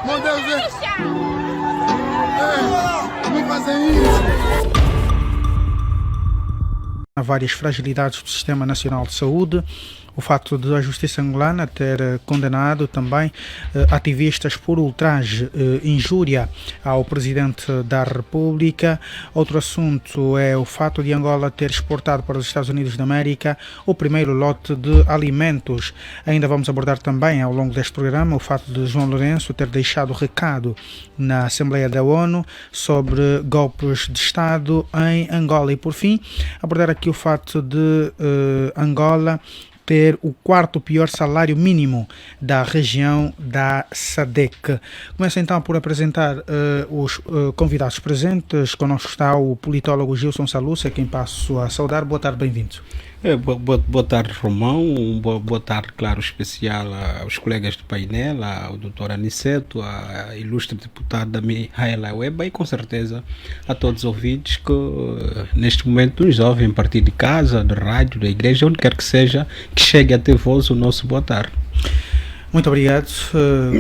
Meu Deus, não fazem isso. Há várias fragilidades do Sistema Nacional de Saúde. O facto de a Justiça angolana ter condenado também ativistas por ultraje, injúria ao Presidente da República. Outro assunto é o facto de Angola ter exportado para os Estados Unidos da América o primeiro lote de alimentos. Ainda vamos abordar também ao longo deste programa o facto de João Lourenço ter deixado recado na Assembleia da ONU sobre golpes de Estado em Angola. E por fim, abordar aqui o facto de Angola ter o quarto pior salário mínimo da região da SADC. Começo então por apresentar os convidados presentes. Connosco está o politólogo Gilson Salúcia, quem passo a saudar. Boa tarde, bem-vindo. Boa tarde, Romão. Boa tarde, claro, especial aos colegas do painel, ao doutor Aniceto, à ilustre deputada Mihaela Weba e com certeza a todos os ouvintes que neste momento nos ouvem a partir de casa, de rádio, da igreja, onde quer que seja, que chegue até vós o nosso boa tarde. Muito obrigado.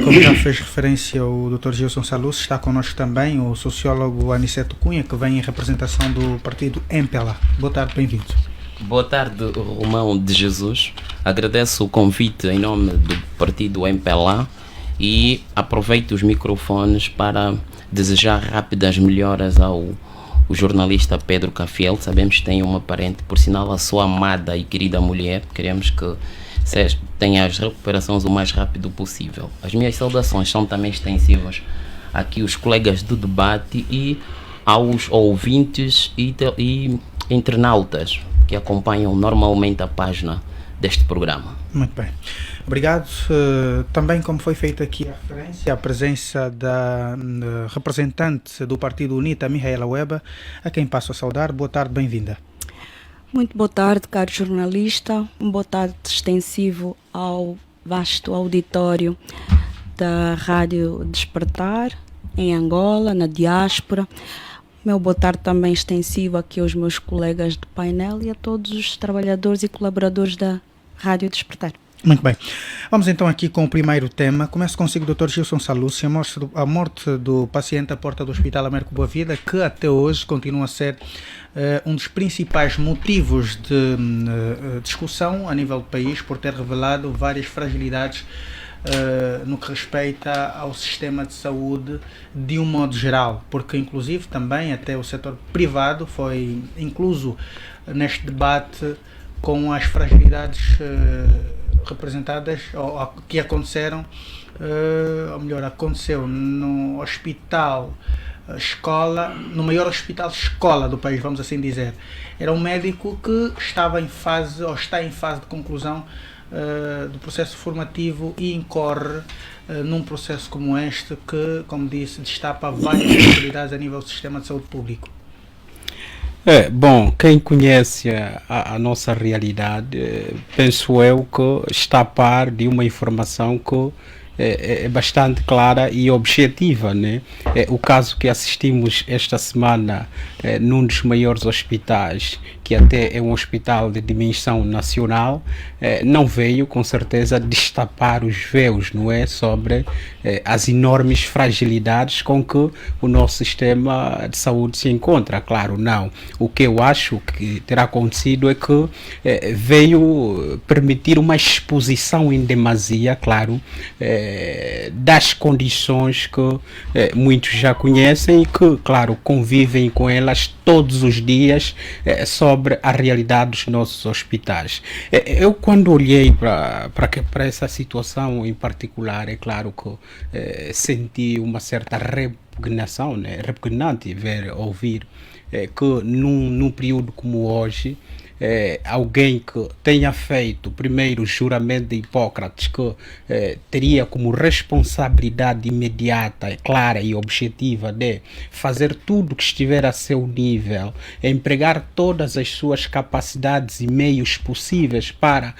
Como já fez referência o Dr. Gilson Salúcio, está connosco também o sociólogo Aniceto Cunha, que vem em representação do partido MPLA. Boa tarde, bem-vindo. Boa tarde, Romão de Jesus. Agradeço o convite em nome do partido MPLA e aproveito os microfones para desejar rápidas melhoras ao jornalista Pedro Cafiel. Sabemos que tem uma parente, por sinal, a sua amada e querida mulher. Queremos que tenha as recuperações o mais rápido possível. As minhas saudações são também extensivas aqui aos colegas do debate e aos ouvintes e internautas que acompanham normalmente a página deste programa. Muito bem. Obrigado. Também, como foi feita aqui a referência, a presença da representante do Partido UNITA, Mihaela Weba, a quem passo a saudar. Boa tarde, bem-vinda. Muito boa tarde, caro jornalista. Boa tarde extensivo ao vasto auditório da Rádio Despertar, em Angola, na diáspora. Meu boa tarde também extensivo aqui aos meus colegas de painel e a todos os trabalhadores e colaboradores da Rádio Despertar. Muito bem. Vamos então aqui com o primeiro tema. Começo consigo, Dr. Gilson Salúcio, a morte do paciente à porta do Hospital Américo Boa Vida, que até hoje continua a ser um dos principais motivos de discussão a nível do país, por ter revelado várias fragilidades no que respeita ao sistema de saúde de um modo geral, porque inclusive também até o setor privado foi incluso neste debate com as fragilidades representadas ou que aconteceram, ou melhor, aconteceu no hospital escola, no maior hospital escola do país, vamos assim dizer. Era um médico que estava em fase, ou está em fase de conclusão do processo formativo e incorre num processo como este que, como disse, destapa várias possibilidades a nível do sistema de saúde público. Bom, quem conhece a nossa realidade, penso eu que está a par de uma informação que é bastante clara e objetiva, né? O caso que assistimos esta semana num dos maiores hospitais, que até é um hospital de dimensão nacional, não veio com certeza destapar os véus, não é, sobre as enormes fragilidades com que o nosso sistema de saúde se encontra. Claro, não. O que eu acho que terá acontecido é que veio permitir uma exposição em demasia, claro, das condições que muitos já conhecem e que, claro, convivem com elas todos os dias sobre a realidade dos nossos hospitais. Eu, quando olhei para essa situação em particular, é claro que senti uma certa repugnação, né? Repugnante ouvir que num período como hoje, alguém que tenha feito primeiro o juramento de Hipócrates, que teria como responsabilidade imediata, clara e objetiva de fazer tudo que estiver a seu nível, empregar todas as suas capacidades e meios possíveis para,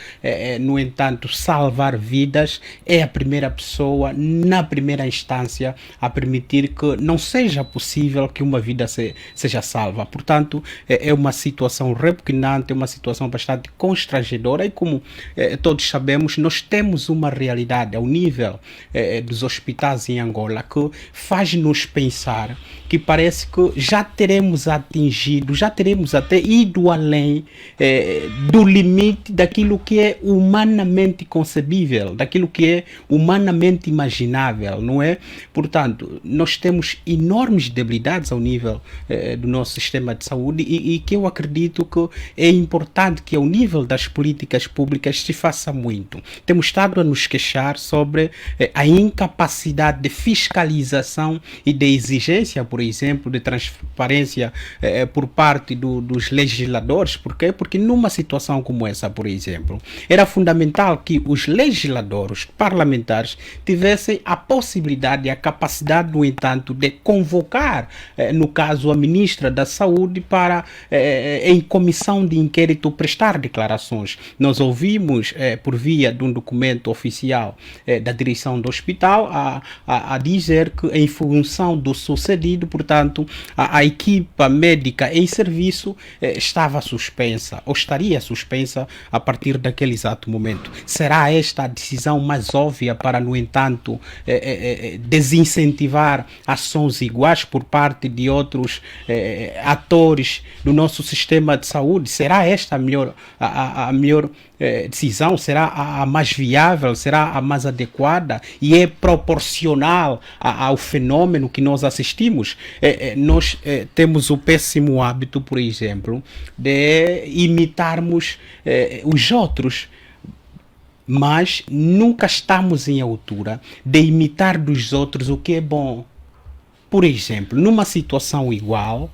no entanto, salvar vidas, é a primeira pessoa, na primeira instância, a permitir que não seja possível que uma vida seja salva. Portanto, é uma situação repugnante, é uma situação bastante constrangedora e, como todos sabemos, nós temos uma realidade ao nível dos hospitais em Angola que faz-nos pensar que parece que já teremos atingido, já teremos até ido além do limite daquilo que é humanamente concebível, daquilo que é humanamente imaginável, não é? Portanto, nós temos enormes debilidades ao nível do nosso sistema de saúde e que eu acredito que é importante que ao nível das políticas públicas se faça muito. Temos estado a nos queixar sobre a incapacidade de fiscalização e de exigência, por exemplo, de transparência por parte dos legisladores. Por quê? Porque numa situação como essa, por exemplo, era fundamental que os legisladores, parlamentares, tivessem a possibilidade e a capacidade, no entanto, de convocar, no caso, a ministra da Saúde para, em comissão de inquérito, prestar declarações. Nós ouvimos, por via de um documento oficial da direção do hospital, a dizer que, em função do sucedido, portanto, a equipa médica em serviço estava suspensa, ou estaria suspensa a partir daquele exato momento. Será esta a decisão mais óbvia para, no entanto, desincentivar ações iguais por parte de outros atores do nosso sistema de saúde? Será esta a melhor decisão? Será a mais viável? Será a mais adequada? E é proporcional ao fenômeno que nós assistimos? Nós temos o péssimo hábito, por exemplo, de imitarmos os outros, mas nunca estamos em altura de imitar dos outros o que é bom. Por exemplo, numa situação igual,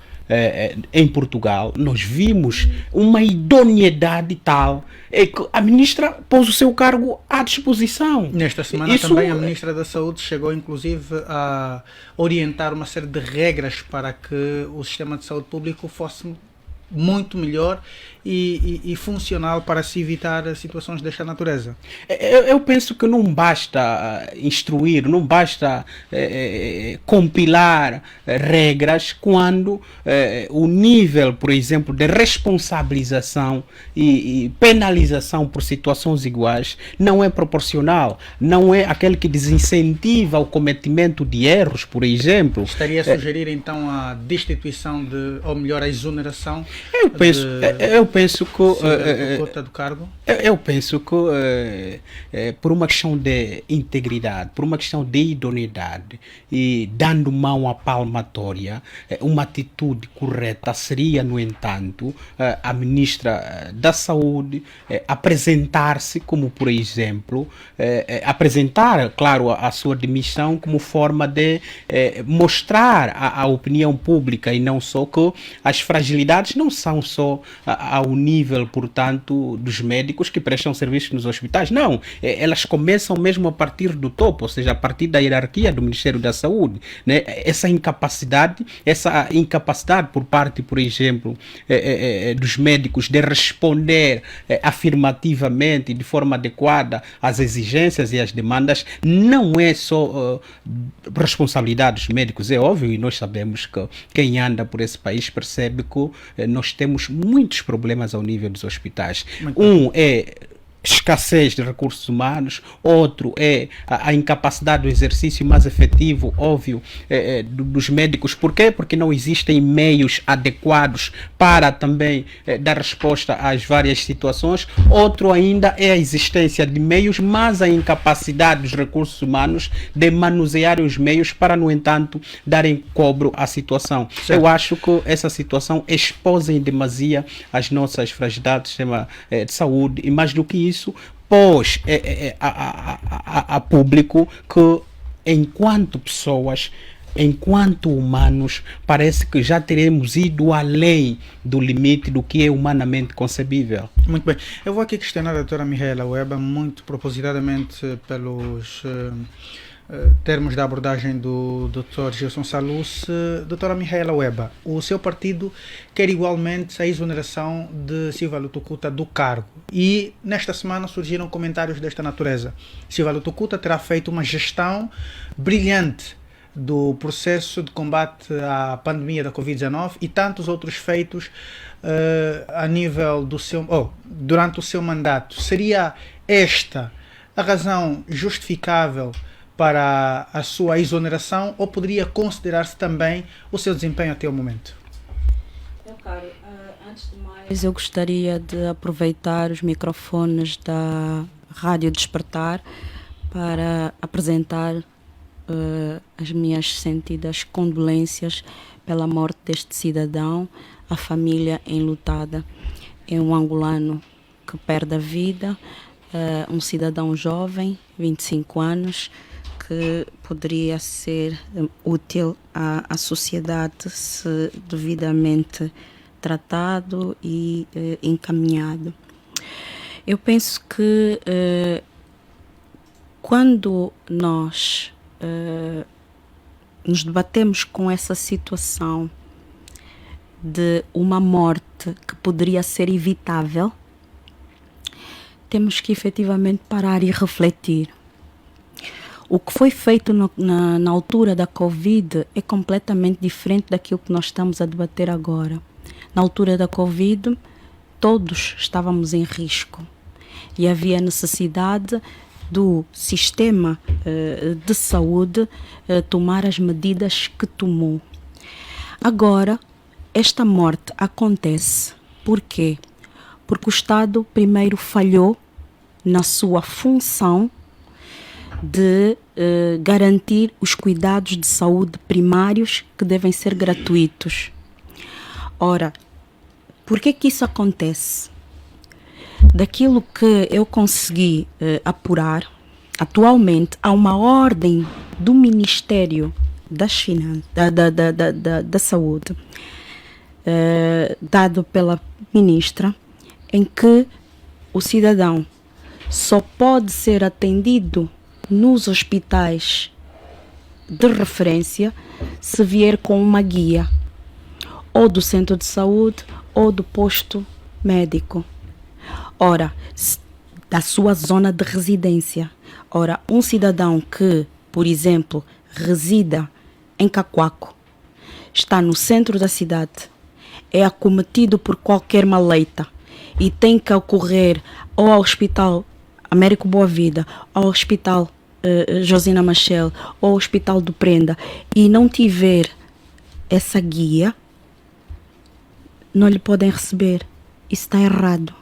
em Portugal, nós vimos uma idoneidade tal que a ministra pôs o seu cargo à disposição. Nesta semana também a ministra da Saúde chegou inclusive a orientar uma série de regras para que o sistema de saúde público fosse muito melhor e funcional para se evitar situações desta natureza. Eu penso que não basta instruir, não basta compilar regras quando o nível, por exemplo, de responsabilização e penalização por situações iguais não é proporcional, não é aquele que desincentiva o cometimento de erros, por exemplo. Estaria a sugerir então a destituição ou melhor, a exoneração? Eu penso que do cargo? Eu penso que por uma questão de integridade, por uma questão de idoneidade e dando mão à palmatória, uma atitude correta seria, no entanto, a ministra da Saúde apresentar-se como, por exemplo, apresentar, claro, a sua demissão como forma de mostrar à opinião pública e não só que as fragilidades não são só ao nível, portanto, dos médicos que prestam serviços nos hospitais. Não, elas começam mesmo a partir do topo, ou seja, a partir da hierarquia do Ministério da Saúde, né? Essa incapacidade por parte, por exemplo, dos médicos de responder afirmativamente, de forma adequada às exigências e às demandas, não é só responsabilidade dos médicos, é óbvio, e nós sabemos que quem anda por esse país percebe que nós temos muitos problemas ao nível dos hospitais. Um é escassez de recursos humanos, outro é a incapacidade do exercício mais efetivo, óbvio, dos médicos. Por quê? Porque não existem meios adequados para também dar resposta às várias situações. Outro ainda é a existência de meios, mas a incapacidade dos recursos humanos de manusear os meios para, no entanto, darem cobro à situação. Certo. Eu acho que essa situação expõe em demasia as nossas fragilidades do sistema de saúde e, mais do que isso, pôs a público que, enquanto pessoas, enquanto humanos, parece que já teremos ido além do limite do que é humanamente concebível. Muito bem. Eu vou aqui questionar a doutora Mihaela Weba, muito propositadamente pelos termos da abordagem do Dr. Gilson Salus. Doutora Mihaela Weba, o seu partido quer igualmente a exoneração de Silva Lutucuta do cargo e nesta semana surgiram comentários desta natureza. Silva Lutucuta terá feito uma gestão brilhante do processo de combate à pandemia da Covid-19 e tantos outros feitos a nível do seu, durante o seu mandato. Seria esta a razão justificável para a sua exoneração ou poderia considerar-se também o seu desempenho até o momento? Meu caro, antes de mais eu gostaria de aproveitar os microfones da Rádio Despertar para apresentar as minhas sentidas condolências pela morte deste cidadão, a família enlutada. É um angolano que perde a vida, um cidadão jovem, 25 anos, que poderia ser útil à sociedade se devidamente tratado e encaminhado. Eu penso que quando nós nos debatemos com essa situação de uma morte que poderia ser evitável, temos que efetivamente parar e refletir. O que foi feito na altura da Covid é completamente diferente daquilo que nós estamos a debater agora. Na altura da Covid, todos estávamos em risco e havia necessidade do sistema de saúde tomar as medidas que tomou. Agora, esta morte acontece. Por quê? Porque o Estado primeiro falhou na sua função de garantir os cuidados de saúde primários que devem ser gratuitos. Ora, por que isso acontece? Daquilo que eu consegui apurar, atualmente há uma ordem do Ministério das Finanças, da Saúde, dado pela ministra, em que o cidadão só pode ser atendido nos hospitais de referência se vier com uma guia, ou do centro de saúde ou do posto médico. Ora, da sua zona de residência. Ora, um cidadão que, por exemplo, resida em Cacoaco, está no centro da cidade, é acometido por qualquer maleita e tem que ocorrer ou ao Hospital Américo Boa Vida, ao Hospital Josina Machel, ou ao Hospital do Prenda, e não tiver essa guia, não lhe podem receber. Isso está errado.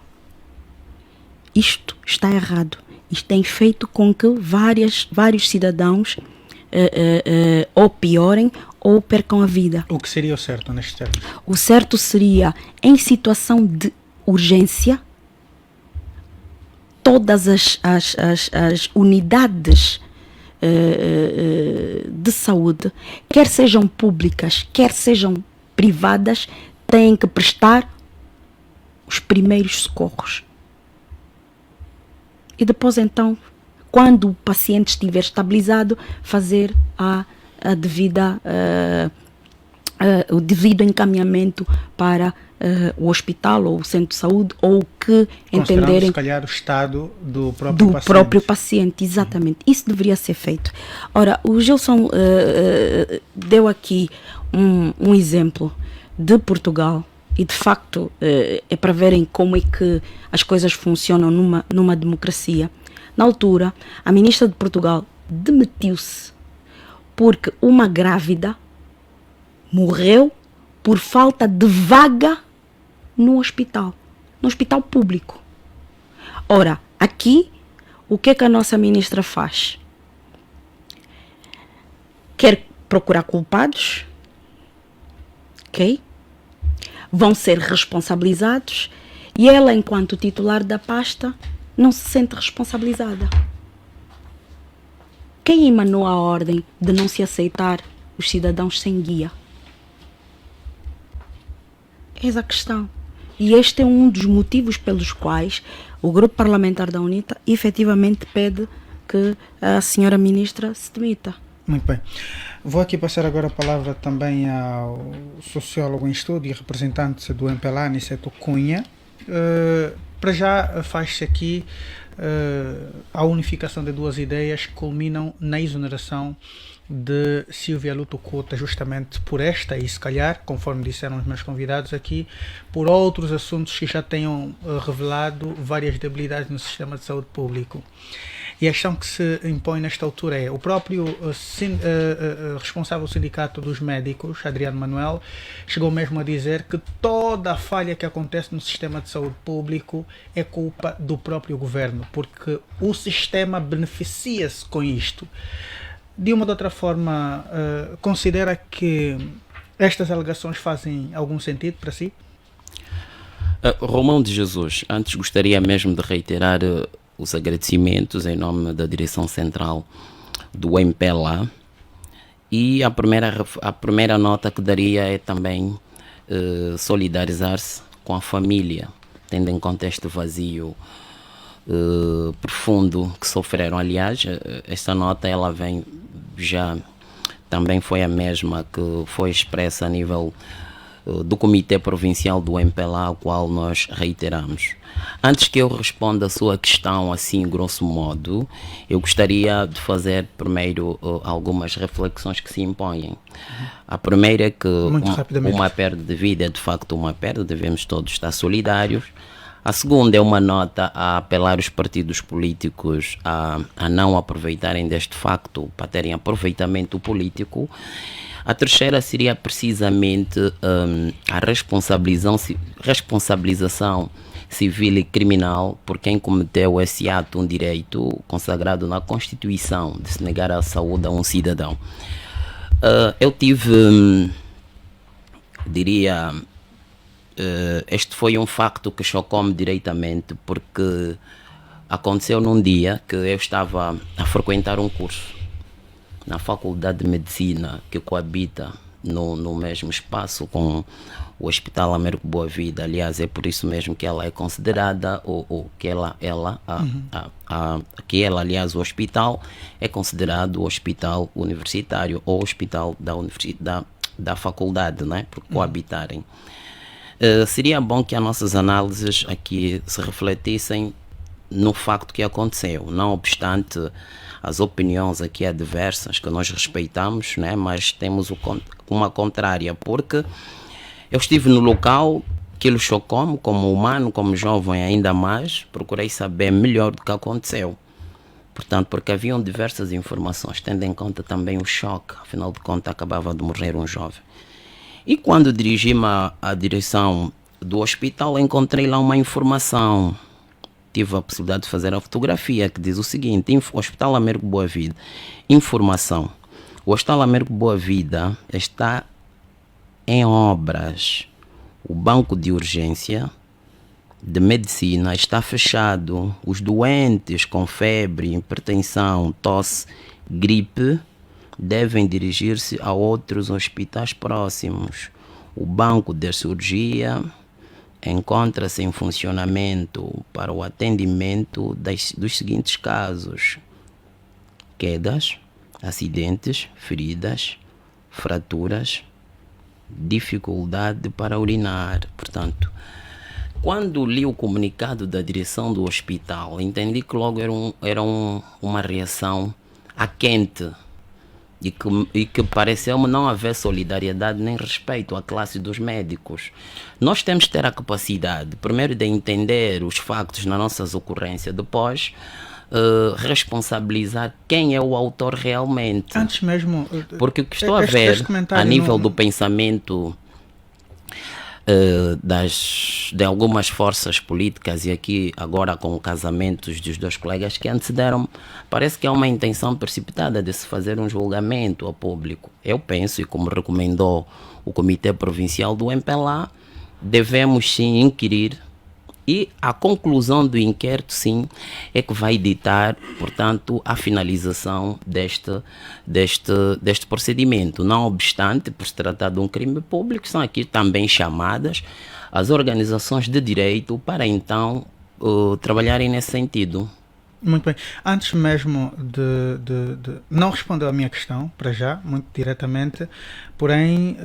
Isto está errado. Isto tem feito com que vários cidadãos ou piorem ou percam a vida. O que seria o certo neste termos? O certo seria, em situação de urgência, todas as unidades de saúde, quer sejam públicas, quer sejam privadas, têm que prestar os primeiros socorros. E depois, então, quando o paciente estiver estabilizado, fazer o devido encaminhamento para o hospital ou o centro de saúde, ou o que entenderem. Se calhar o estado do próprio paciente. Exatamente. Isso deveria ser feito. Ora, o Gilson deu aqui um exemplo de Portugal. E, de facto, é para verem como é que as coisas funcionam numa democracia. Na altura, a ministra de Portugal demitiu-se porque uma grávida morreu por falta de vaga no hospital público. Ora, aqui, o que é que a nossa ministra faz? Quer procurar culpados, ok? Vão ser responsabilizados e ela, enquanto titular da pasta, não se sente responsabilizada. Quem emanou a ordem de não se aceitar os cidadãos sem guia? Eis a questão. E este é um dos motivos pelos quais o grupo parlamentar da UNITA efetivamente pede que a senhora ministra se demita. Muito bem. Vou aqui passar agora a palavra também ao sociólogo em estudo e representante do MPLA, Aniceto Cunha. Para já faz-se aqui a unificação de duas ideias que culminam na exoneração de Silvia Luto Couto, justamente por esta e se calhar, conforme disseram os meus convidados aqui, por outros assuntos que já tenham revelado várias debilidades no sistema de saúde público. E a questão que se impõe nesta altura é o próprio responsável do Sindicato dos Médicos, Adriano Manuel, chegou mesmo a dizer que toda a falha que acontece no sistema de saúde público é culpa do próprio governo, porque o sistema beneficia-se com isto. De uma ou de outra forma, considera que estas alegações fazem algum sentido para si? Romão de Jesus, antes gostaria mesmo de reiterar os agradecimentos em nome da direção central do MPLA, e a primeira nota que daria é também solidarizar-se com a família, tendo em conta este vazio profundo que sofreram. Aliás, esta nota ela vem já, também foi a mesma que foi expressa a nível do Comitê Provincial do MPLA, ao qual nós reiteramos. Antes que eu responda a sua questão assim, grosso modo, eu gostaria de fazer primeiro algumas reflexões que se impõem. A primeira é que uma perda de vida é de facto uma perda, devemos todos estar solidários. A segunda é uma nota a apelar os partidos políticos a não aproveitarem deste facto para terem aproveitamento político. A terceira seria precisamente a responsabilização civil e criminal por quem cometeu esse ato, um direito consagrado na Constituição de se negar a saúde a um cidadão. Eu tive, diria, este foi um facto que chocou-me diretamente, porque aconteceu num dia que eu estava a frequentar um curso na Faculdade de Medicina, que coabita no mesmo espaço com o Hospital Américo Boa Vida. Aliás, é por isso mesmo que ela é considerada, aliás, o hospital é considerado o hospital universitário ou hospital da faculdade, né? Por coabitarem. Seria bom que as nossas análises aqui se refletissem no facto que aconteceu, não obstante as opiniões aqui adversas que nós respeitamos, né? Mas temos uma contrária, porque eu estive no local, aquilo chocou-me como humano, como jovem ainda mais, procurei saber melhor do que aconteceu. Portanto, porque haviam diversas informações, tendo em conta também o choque, afinal de contas acabava de morrer um jovem. E quando dirigi-me à direção do hospital, encontrei lá uma informação. Tive a possibilidade de fazer a fotografia que diz o seguinte: Hospital Américo Boa Vida. Informação: o Hospital Américo Boa Vida está em obras. O banco de urgência de medicina está fechado. Os doentes com febre, hipertensão, tosse, gripe devem dirigir-se a outros hospitais próximos. O banco de cirurgia encontra-se em funcionamento para o atendimento dos seguintes casos: quedas, acidentes, feridas, fraturas, dificuldade para urinar. Portanto, quando li o comunicado da direção do hospital, entendi que logo era uma reação a quente e que pareceu-me não haver solidariedade nem respeito à classe dos médicos. Nós temos que ter a capacidade, primeiro, de entender os factos nas nossas ocorrências, depois responsabilizar quem é o autor realmente. Antes mesmo, porque o que estou a ver a nível do pensamento de algumas forças políticas, e aqui agora com casamentos dos dois colegas que antecederam, parece que há uma intenção precipitada de se fazer um julgamento ao público. Eu penso, e como recomendou o Comitê Provincial do MPLA, devemos sim inquirir, e a conclusão do inquérito, sim, é que vai ditar, portanto, a finalização deste procedimento. Não obstante, por se tratar de um crime público, são aqui também chamadas as organizações de direito para, então, trabalharem nesse sentido. Muito bem. Antes mesmo de não responder à minha questão, para já, muito diretamente, porém,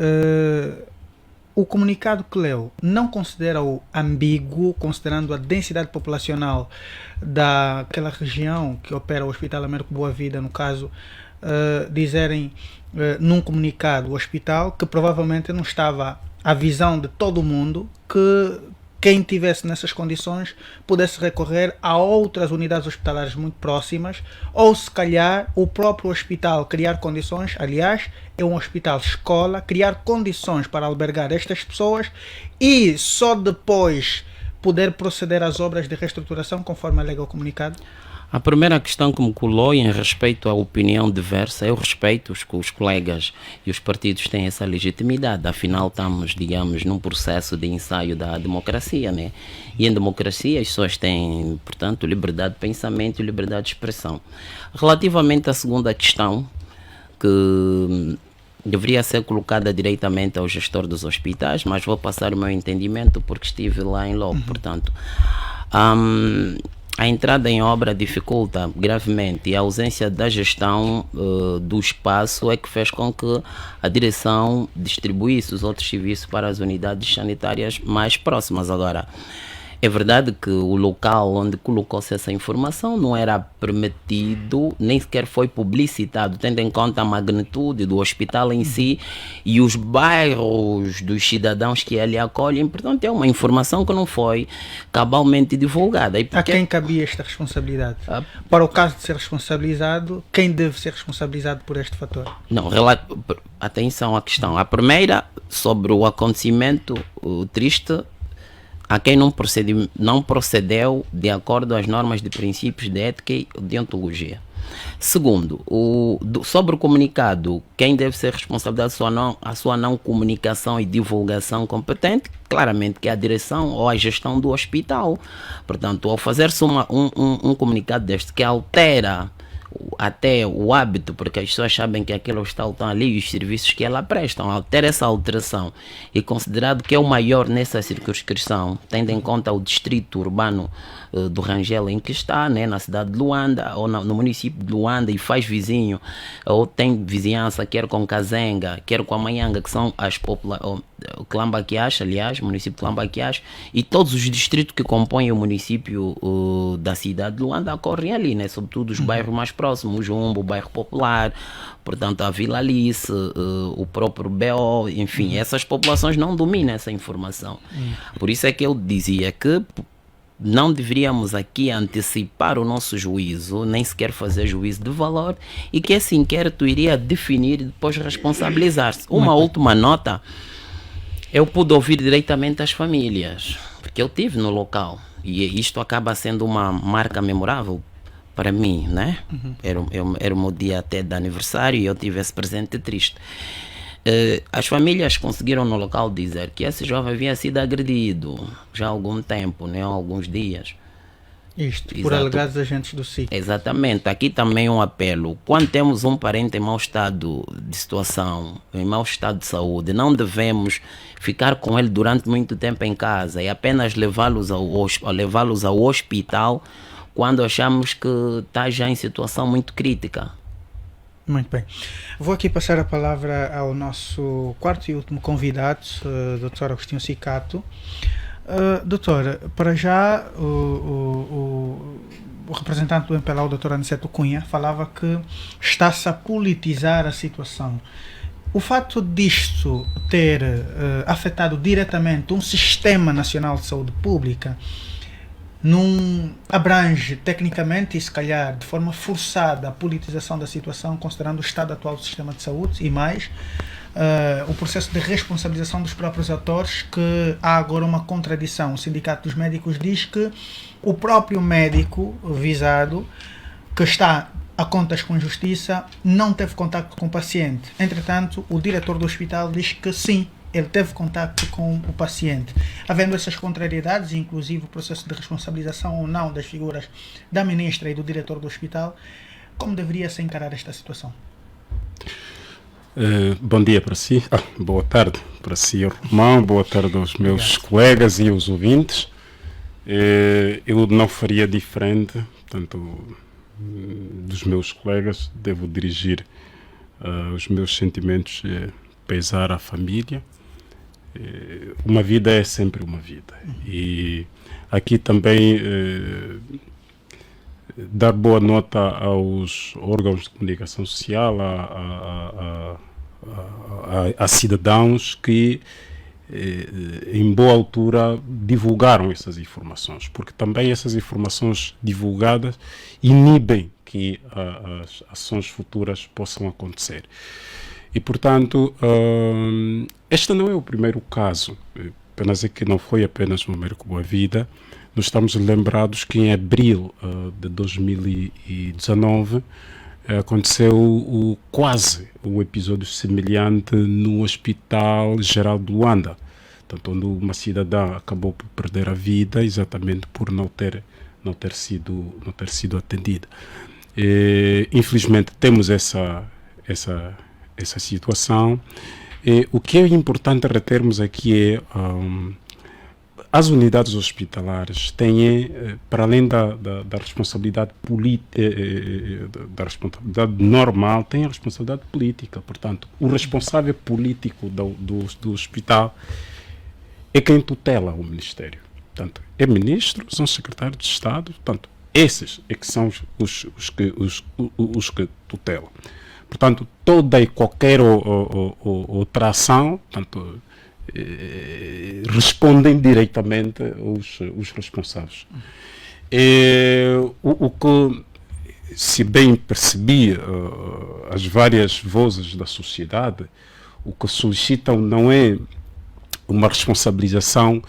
o comunicado que leu não considera-o ambíguo, considerando a densidade populacional daquela região que opera o Hospital Américo Boa Vida, no caso, dizerem num comunicado o hospital que provavelmente não estava à visão de todo mundo que quem tivesse nessas condições pudesse recorrer a outras unidades hospitalares muito próximas, ou se calhar o próprio hospital criar condições, aliás, é um hospital escola, criar condições para albergar estas pessoas e só depois poder proceder às obras de reestruturação conforme alega o comunicado? A primeira questão que me colou em respeito à opinião diversa, eu respeito os colegas e os partidos têm essa legitimidade, afinal estamos, digamos, num processo de ensaio da democracia, né? E em democracia as pessoas têm, portanto, liberdade de pensamento e liberdade de expressão. Relativamente à segunda questão, que deveria ser colocada diretamente ao gestor dos hospitais, mas vou passar o meu entendimento porque estive lá em loco, portanto... A entrada em obra dificulta gravemente e a ausência da gestão do espaço é que fez com que a direção distribuísse os outros serviços para as unidades sanitárias mais próximas. Agora, é verdade que o local onde colocou-se essa informação não era permitido, nem sequer foi publicitado, tendo em conta a magnitude do hospital em si e os bairros dos cidadãos que ali acolhem. Portanto, é uma informação que não foi cabalmente divulgada. E porque... A quem cabia esta responsabilidade? Para o caso de ser responsabilizado, quem deve ser responsabilizado por este fator? Não, atenção à questão. A primeira, sobre o acontecimento triste, a quem não procedeu de acordo às normas de princípios de ética e deontologia. Segundo, sobre o comunicado, quem deve ser responsabilizado a sua não comunicação e divulgação competente, claramente que é a direção ou a gestão do hospital. Portanto, ao fazer-se um comunicado deste que altera até o hábito, porque as pessoas sabem que aquele hospital está ali e os serviços que ela prestam, altera essa alteração e considerado que é o maior nessa circunscrição, tendo em conta o distrito urbano do Rangel em que está, né, na cidade de Luanda ou no município de Luanda, e faz vizinho ou tem vizinhança quer com Kazenga, quer com a Manhanga, que são as Clambaquiache, aliás, município de Clambaquiache, e todos os distritos que compõem o município da cidade de Luanda ocorrem ali, né? Sobretudo os bairros mais próximos, o Jumbo, o bairro Popular, portanto a Vila Alice, o próprio BO, enfim, essas populações não dominam essa informação. Por isso é que eu dizia que não deveríamos aqui antecipar o nosso juízo, nem sequer fazer juízo de valor, e que esse inquérito iria definir e depois responsabilizar-se. Uma última nota, eu pude ouvir diretamente as famílias, porque eu estive no local, e isto acaba sendo uma marca memorável para mim, né? Era o meu dia até de aniversário e eu tive esse presente triste. As famílias conseguiram no local dizer que esse jovem havia sido agredido já há algum tempo, né? Há alguns dias. Isto, Exato. Por alegados agentes do SIC. Exatamente. Aqui também um apelo. Quando temos um parente em mau estado de situação, em mau estado de saúde, não devemos ficar com ele durante muito tempo em casa e apenas levá-los ao hospital quando achamos que está já em situação muito crítica. Muito bem. Vou aqui passar a palavra ao nosso quarto e último convidado, Dr. Agostinho Cicato. Doutor, para já o representante do MPLA, o Dr. Aniceto Cunha, falava que está-se a politizar a situação. O fato disto ter afetado diretamente um sistema nacional de saúde pública não abrange tecnicamente e se calhar de forma forçada a politização da situação, considerando o estado atual do sistema de saúde e mais o processo de responsabilização dos próprios atores, que há agora uma contradição. O Sindicato dos Médicos diz que o próprio médico visado, que está a contas com justiça, não teve contato com o paciente. Entretanto, o diretor do hospital diz que sim, ele teve contato com o paciente. Havendo essas contrariedades, inclusive o processo de responsabilização ou não das figuras da ministra e do diretor do hospital, como deveria-se encarar esta situação? Bom dia para si, boa tarde para si, Romão, boa tarde aos meus colegas e aos ouvintes. Eu não faria diferente, portanto, dos meus colegas, devo dirigir os meus sentimentos, pesar à família uma vida é sempre uma vida. E aqui também dar boa nota aos órgãos de comunicação social, a cidadãos que em boa altura divulgaram essas informações, porque também essas informações divulgadas inibem que as ações futuras possam acontecer. E, portanto, este não é o primeiro caso, apenas é que não foi apenas no Américo Boa Vida. Nós estamos lembrados que em abril de 2019 aconteceu quase um episódio semelhante no Hospital Geral de Luanda, portanto, onde uma cidadã acabou por perder a vida exatamente por não ter sido atendida. Infelizmente temos essa situação. O que é importante retermos aqui é as unidades hospitalares têm, para além da responsabilidade da responsabilidade normal, têm a responsabilidade política. Portanto, o responsável político do hospital é quem tutela o Ministério. Portanto, é ministro, são secretários de Estado, portanto, esses é que são os que tutelam. Portanto, toda e qualquer outra ação, portanto, respondem diretamente os responsáveis. O que, se bem percebi, as várias vozes da sociedade, o que solicitam não é uma responsabilização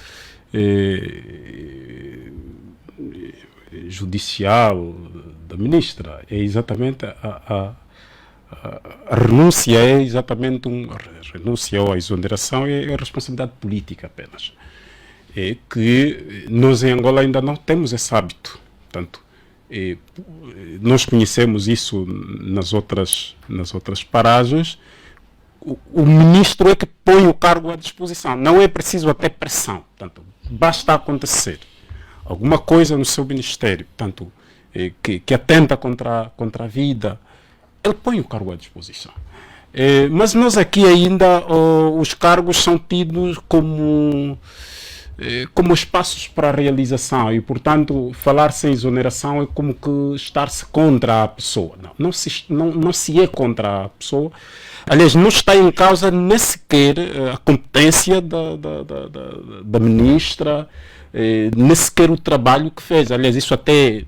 judicial da ministra, é exatamente a renúncia é exatamente renúncia ou a exoneração é a responsabilidade política apenas. É que nós em Angola ainda não temos esse hábito. Portanto, nós conhecemos isso nas outras paragens. O ministro é que põe o cargo à disposição. Não é preciso até pressão. Portanto, basta acontecer alguma coisa no seu ministério, portanto, que atenta contra a vida, ele põe o cargo à disposição. Mas nós aqui ainda os cargos são tidos como espaços para a realização e, portanto, falar sem exoneração é como que estar-se contra a pessoa. Não se é contra a pessoa. Aliás, não está em causa nem sequer a competência da ministra, nem sequer o trabalho que fez. Aliás, isso até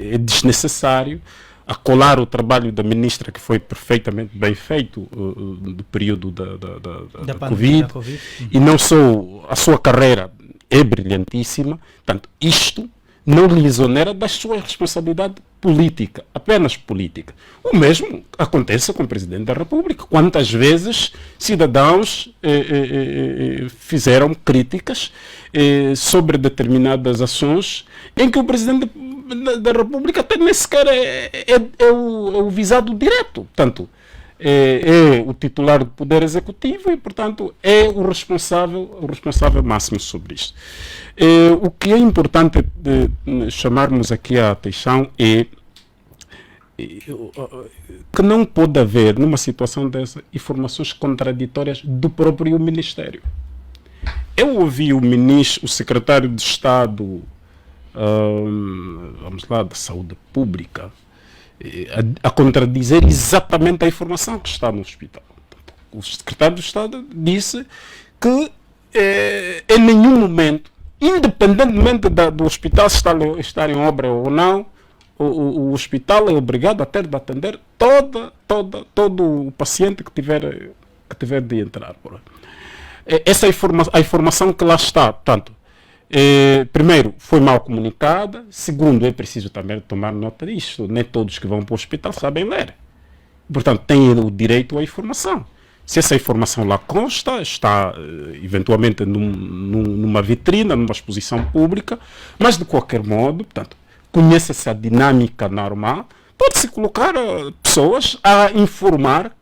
é desnecessário. Acolar o trabalho da ministra, que foi perfeitamente bem feito do período da Covid, e não só a sua carreira é brilhantíssima, portanto, isto não lhe exonera da sua responsabilidade política, apenas política. O mesmo acontece com o Presidente da República. Quantas vezes cidadãos fizeram críticas sobre determinadas ações em que o Presidente da República até nem sequer é o visado direto. Portanto, é o titular do Poder Executivo e, portanto, é o responsável máximo sobre isto. O que é importante chamarmos aqui a atenção é que não pode haver, numa situação dessa, informações contraditórias do próprio Ministério. Eu ouvi o secretário de Estado vamos lá, da Saúde Pública, a contradizer exatamente a informação que está no hospital. O secretário de Estado disse que em nenhum momento, independentemente do hospital estar em obra ou não, o hospital é obrigado a ter de atender todo o paciente que tiver de entrar. Essa a informação que lá está, portanto, primeiro, foi mal comunicada. Segundo, é preciso também tomar nota disto. Nem todos que vão para o hospital sabem ler. Portanto, têm o direito à informação. Se essa informação lá consta, está eventualmente numa vitrina, numa exposição pública, mas de qualquer modo, portanto, conheça-se a dinâmica normal, pode-se colocar pessoas a informar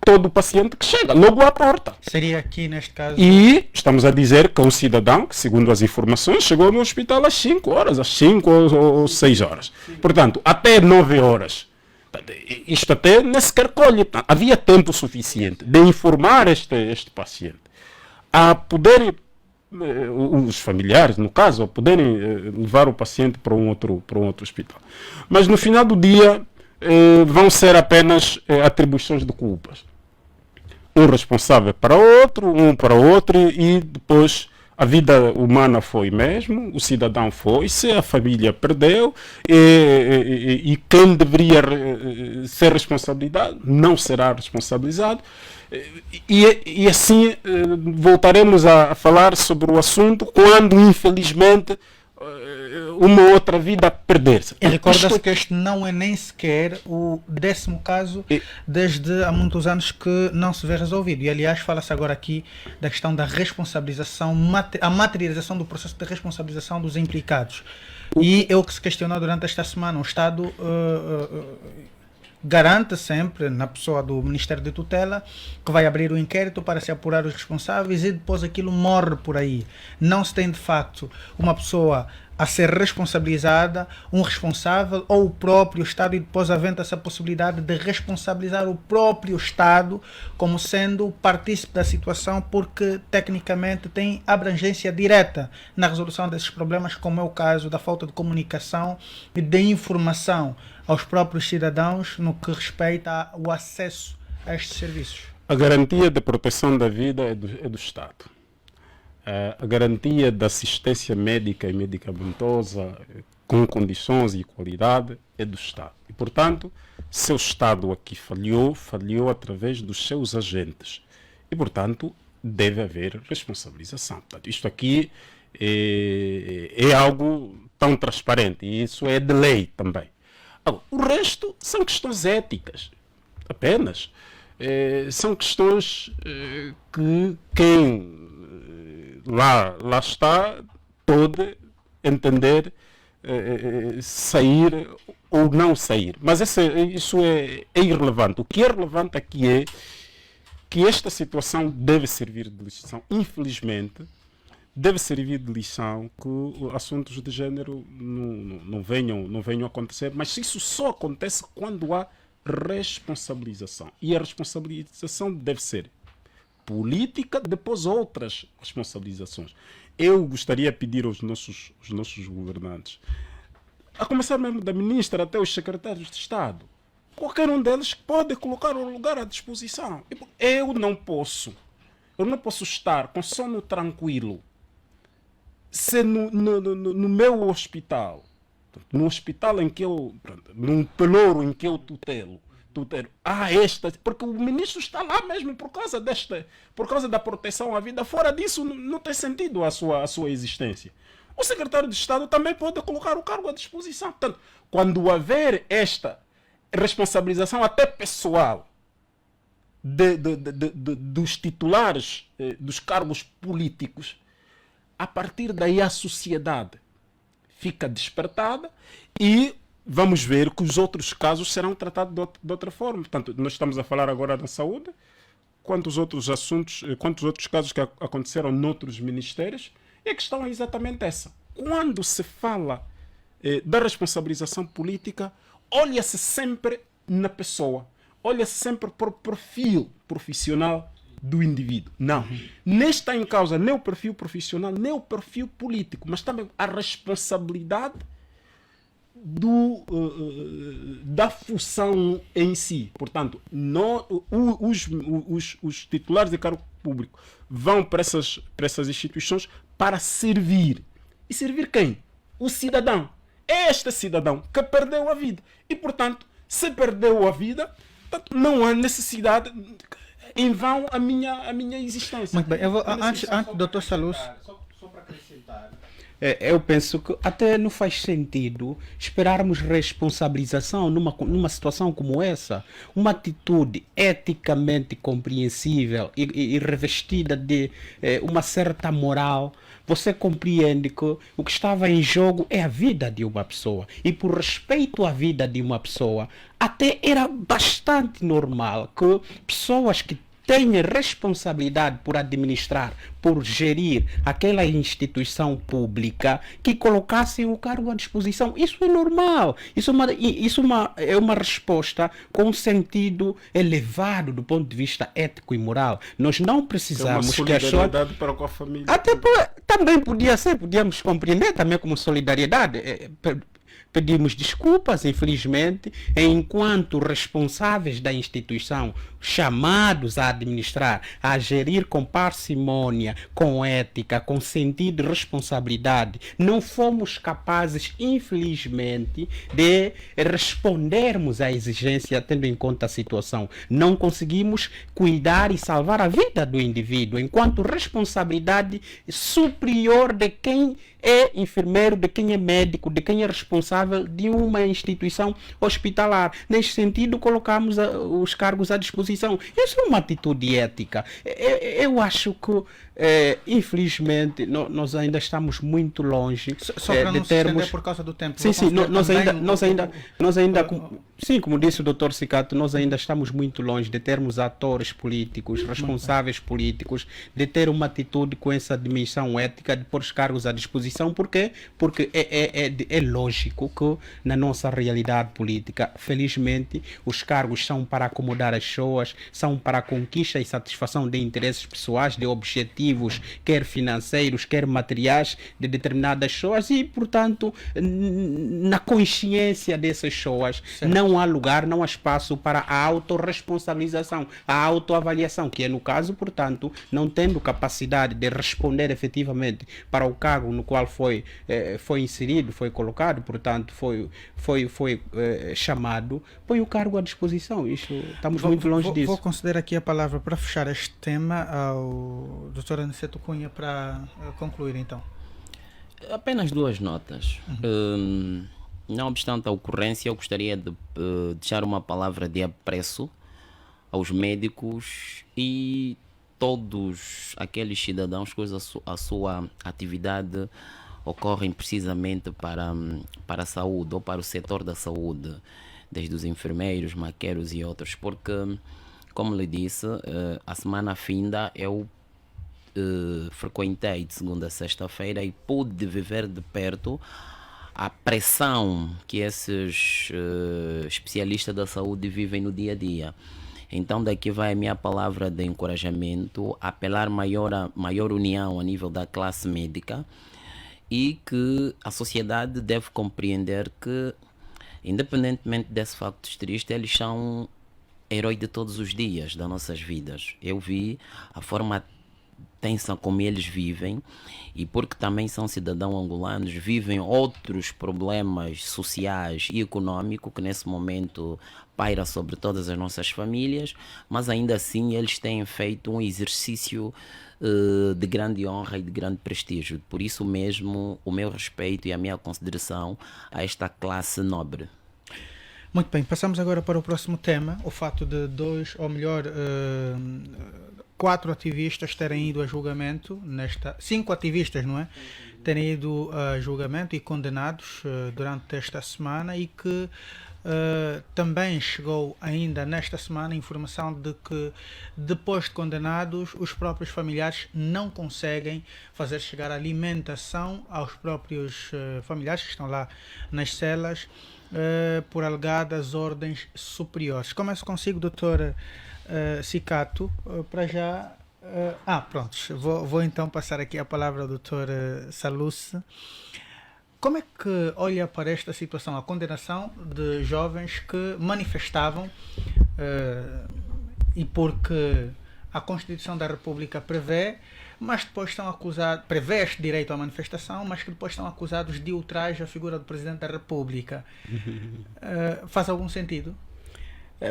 todo o paciente que chega, logo à porta. Seria aqui neste caso... E estamos a dizer que um cidadão, que segundo as informações, chegou no hospital às 5 horas, às 5 ou 6 horas. Portanto, até 9 horas Isto até nem sequer colhe. Havia tempo suficiente de informar este paciente a poderem, os familiares, no caso, a poderem levar o paciente para um outro hospital. Mas no final do dia vão ser apenas atribuições de culpas. Um responsável para outro, um para outro, e depois a vida humana foi mesmo, o cidadão foi-se, a família perdeu, e quem deveria ser responsabilizado não será responsabilizado. E assim voltaremos a falar sobre o assunto quando, infelizmente, uma outra vida perder-se. E recorda-se que este não é nem sequer o 10º caso desde há muitos anos que não se vê resolvido. E, aliás, fala-se agora aqui da questão da responsabilização, a materialização do processo de responsabilização dos implicados. E é o que se questionou durante esta semana. O Estado garante sempre, na pessoa do Ministério de Tutela, que vai abrir o inquérito para se apurar os responsáveis, e depois aquilo morre por aí. Não se tem, de facto, uma pessoa a ser responsabilizada, um responsável ou o próprio Estado, e depois aventa-se a possibilidade de responsabilizar o próprio Estado como sendo partícipe da situação, porque tecnicamente tem abrangência direta na resolução desses problemas, como é o caso da falta de comunicação e de informação aos próprios cidadãos no que respeita ao acesso a estes serviços. A garantia de proteção da vida é do Estado. A garantia da assistência médica e medicamentosa com condições e qualidade é do Estado. E, portanto, se o Estado aqui falhou através dos seus agentes. E, portanto, deve haver responsabilização. Portanto, isto aqui é algo tão transparente, e isso é de lei também. Agora, o resto são questões éticas, apenas. São questões que quem lá está pode entender, sair ou não sair. Mas isso é irrelevante. O que é relevante aqui é que esta situação deve servir de lição. Infelizmente, deve servir de lição que assuntos de género não venham a acontecer, mas isso só acontece quando há responsabilização. E a responsabilização deve ser política, depois outras responsabilizações. Eu gostaria de pedir aos nossos governantes, a começar mesmo da ministra até os secretários de Estado, qualquer um deles pode colocar um lugar à disposição. Eu não posso estar com sono tranquilo se no meu hospital, no hospital em que eu, num pelouro em que eu tutelo, porque o ministro está lá mesmo por causa da proteção à vida. Fora disso, não tem sentido a sua existência. O secretário de Estado também pode colocar o cargo à disposição. Portanto, quando haver esta responsabilização até pessoal dos titulares dos cargos políticos, a partir daí a sociedade fica despertada e vamos ver que os outros casos serão tratados de outra forma. Portanto, nós estamos a falar agora da saúde, quantos outros casos que aconteceram noutros ministérios, e a questão é exatamente essa. Quando se fala da responsabilização política, olha-se sempre na pessoa, olha-se sempre para o perfil profissional do indivíduo. Não. Nem está em causa nem o perfil profissional, nem o perfil político, mas também a responsabilidade da função em si. Portanto, os titulares de cargo público vão para essas instituições para servir. E servir quem? O cidadão. É este cidadão que perdeu a vida. E, portanto, se perdeu a vida, não há necessidade, em vão, a minha existência. Muito bem. Eu vou, antes, Dr. Salus. Só para acrescentar. Eu penso que até não faz sentido esperarmos responsabilização numa situação como essa. Uma atitude eticamente compreensível e revestida de uma certa moral. Você compreende que o que estava em jogo é a vida de uma pessoa. E por respeito à vida de uma pessoa, até era bastante normal que pessoas que têm responsabilidade por administrar, por gerir aquela instituição pública, que colocassem o cargo à disposição. Isso é normal. Isso é uma resposta com um sentido elevado do ponto de vista ético e moral. Nós não precisamos que a solidariedade para com a família. Até também podia ser, podíamos compreender também como solidariedade. Pedimos desculpas, infelizmente, enquanto responsáveis da instituição, chamados a administrar, a gerir com parcimônia, com ética, com sentido de responsabilidade, não fomos capazes, infelizmente, de respondermos à exigência tendo em conta a situação. Não conseguimos cuidar e salvar a vida do indivíduo, enquanto responsabilidade superior de quem é enfermeiro, de quem é médico, de quem é responsável de uma instituição hospitalar. Neste sentido, colocamos os cargos à disposição. Isso é uma atitude ética. Eu acho que, infelizmente, nós ainda estamos muito longe só para de não termos... se por causa do tempo. Sim, sim, como disse o Dr. Cicato, nós ainda estamos muito longe de termos atores políticos, responsáveis políticos, de ter uma atitude com essa dimensão ética de pôr os cargos à disposição. Por quê? Porque é lógico que na nossa realidade política, felizmente, os cargos são para acomodar as pessoas, são para a conquista e satisfação de interesses pessoais, de objetivos, quer financeiros, quer materiais, de determinadas pessoas, e, portanto, na consciência dessas pessoas, não há lugar, não há espaço para a autorresponsabilização, a autoavaliação, que é no caso, portanto, não tendo capacidade de responder efetivamente para o cargo no qual foi inserido, foi colocado, portanto, foi chamado, põe o cargo à disposição. Estamos muito longe disso. Vou conceder aqui a palavra para fechar este tema ao Dr. Aniceto Cunha para concluir, então. Apenas duas notas. Não obstante a ocorrência, eu gostaria de deixar uma palavra de apreço aos médicos e todos aqueles cidadãos que a sua atividade ocorrem precisamente para a saúde ou para o setor da saúde, desde os enfermeiros, maqueiros e outros, porque, como lhe disse, a semana finda eu frequentei de segunda a sexta-feira e pude viver de perto a pressão que esses especialistas da saúde vivem no dia a dia. Então daqui vai a minha palavra de encorajamento, apelar maior união a nível da classe médica, e que a sociedade deve compreender que, independentemente desse facto triste, eles são heróis de todos os dias das nossas vidas. Eu vi a forma tensa como eles vivem, e porque também são cidadãos angolanos, vivem outros problemas sociais e econômicos que nesse momento paira sobre todas as nossas famílias, mas ainda assim eles têm feito um exercício de grande honra e de grande prestígio. Por isso mesmo, o meu respeito e a minha consideração a esta classe nobre. Muito bem, passamos agora para o próximo tema, o fato de 4 ativistas terem ido a julgamento, 5 ativistas, não é? Terem ido a julgamento e condenados durante esta semana, e que também chegou ainda nesta semana a informação de que, depois de condenados, os próprios familiares não conseguem fazer chegar alimentação aos próprios familiares que estão lá nas celas, por alegadas ordens superiores. Começo consigo, doutor Cicato, para já. Prontos, vou então passar aqui a palavra ao doutor Saluce. Como é que olha para esta situação, a condenação de jovens que manifestavam, e porque a Constituição da República prevê, mas depois estão acusados, prevê este direito à manifestação, mas que depois estão acusados de ultraje à figura do Presidente da República? Faz algum sentido?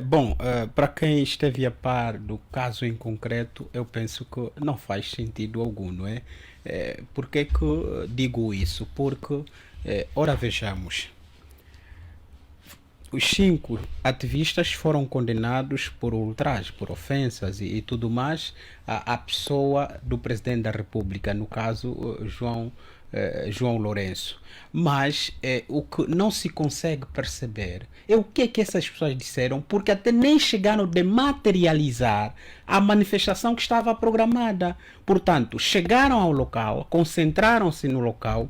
Bom, para quem esteve a par do caso em concreto, eu penso que não faz sentido algum, não é? Por que que digo isso? Porque, ora vejamos, os 5 ativistas foram condenados por ultraje, por ofensas e tudo mais à pessoa do Presidente da República, no caso João Lourenço. Mas o que não se consegue perceber é o que essas pessoas disseram, porque até nem chegaram a materializar a manifestação que estava programada. Portanto, chegaram ao local, concentraram-se no local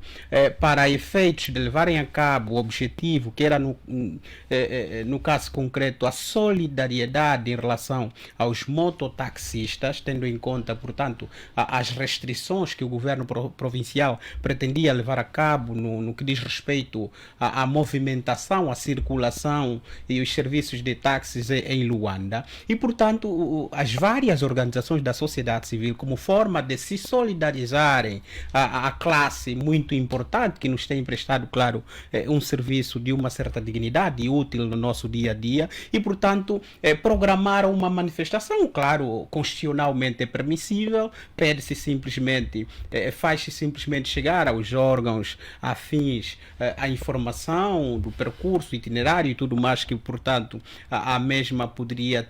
para efeitos de levarem a cabo o objetivo, que era, no caso concreto, a solidariedade em relação aos mototaxistas, tendo em conta, portanto, as restrições que o governo provincial pretendia levar a cabo no que diz respeito à movimentação, à circulação e os serviços de táxis em Luanda. E, portanto, as várias organizações da sociedade civil, como forma de se solidarizarem à classe muito importante que nos tem prestado, claro, um serviço de uma certa dignidade e útil no nosso dia a dia, e, portanto, programaram uma manifestação, claro, constitucionalmente é permissível, pede-se simplesmente, faz-se simplesmente chegar aos órgãos afins a informação do percurso, itinerário e tudo mais que, portanto, a mesma poderia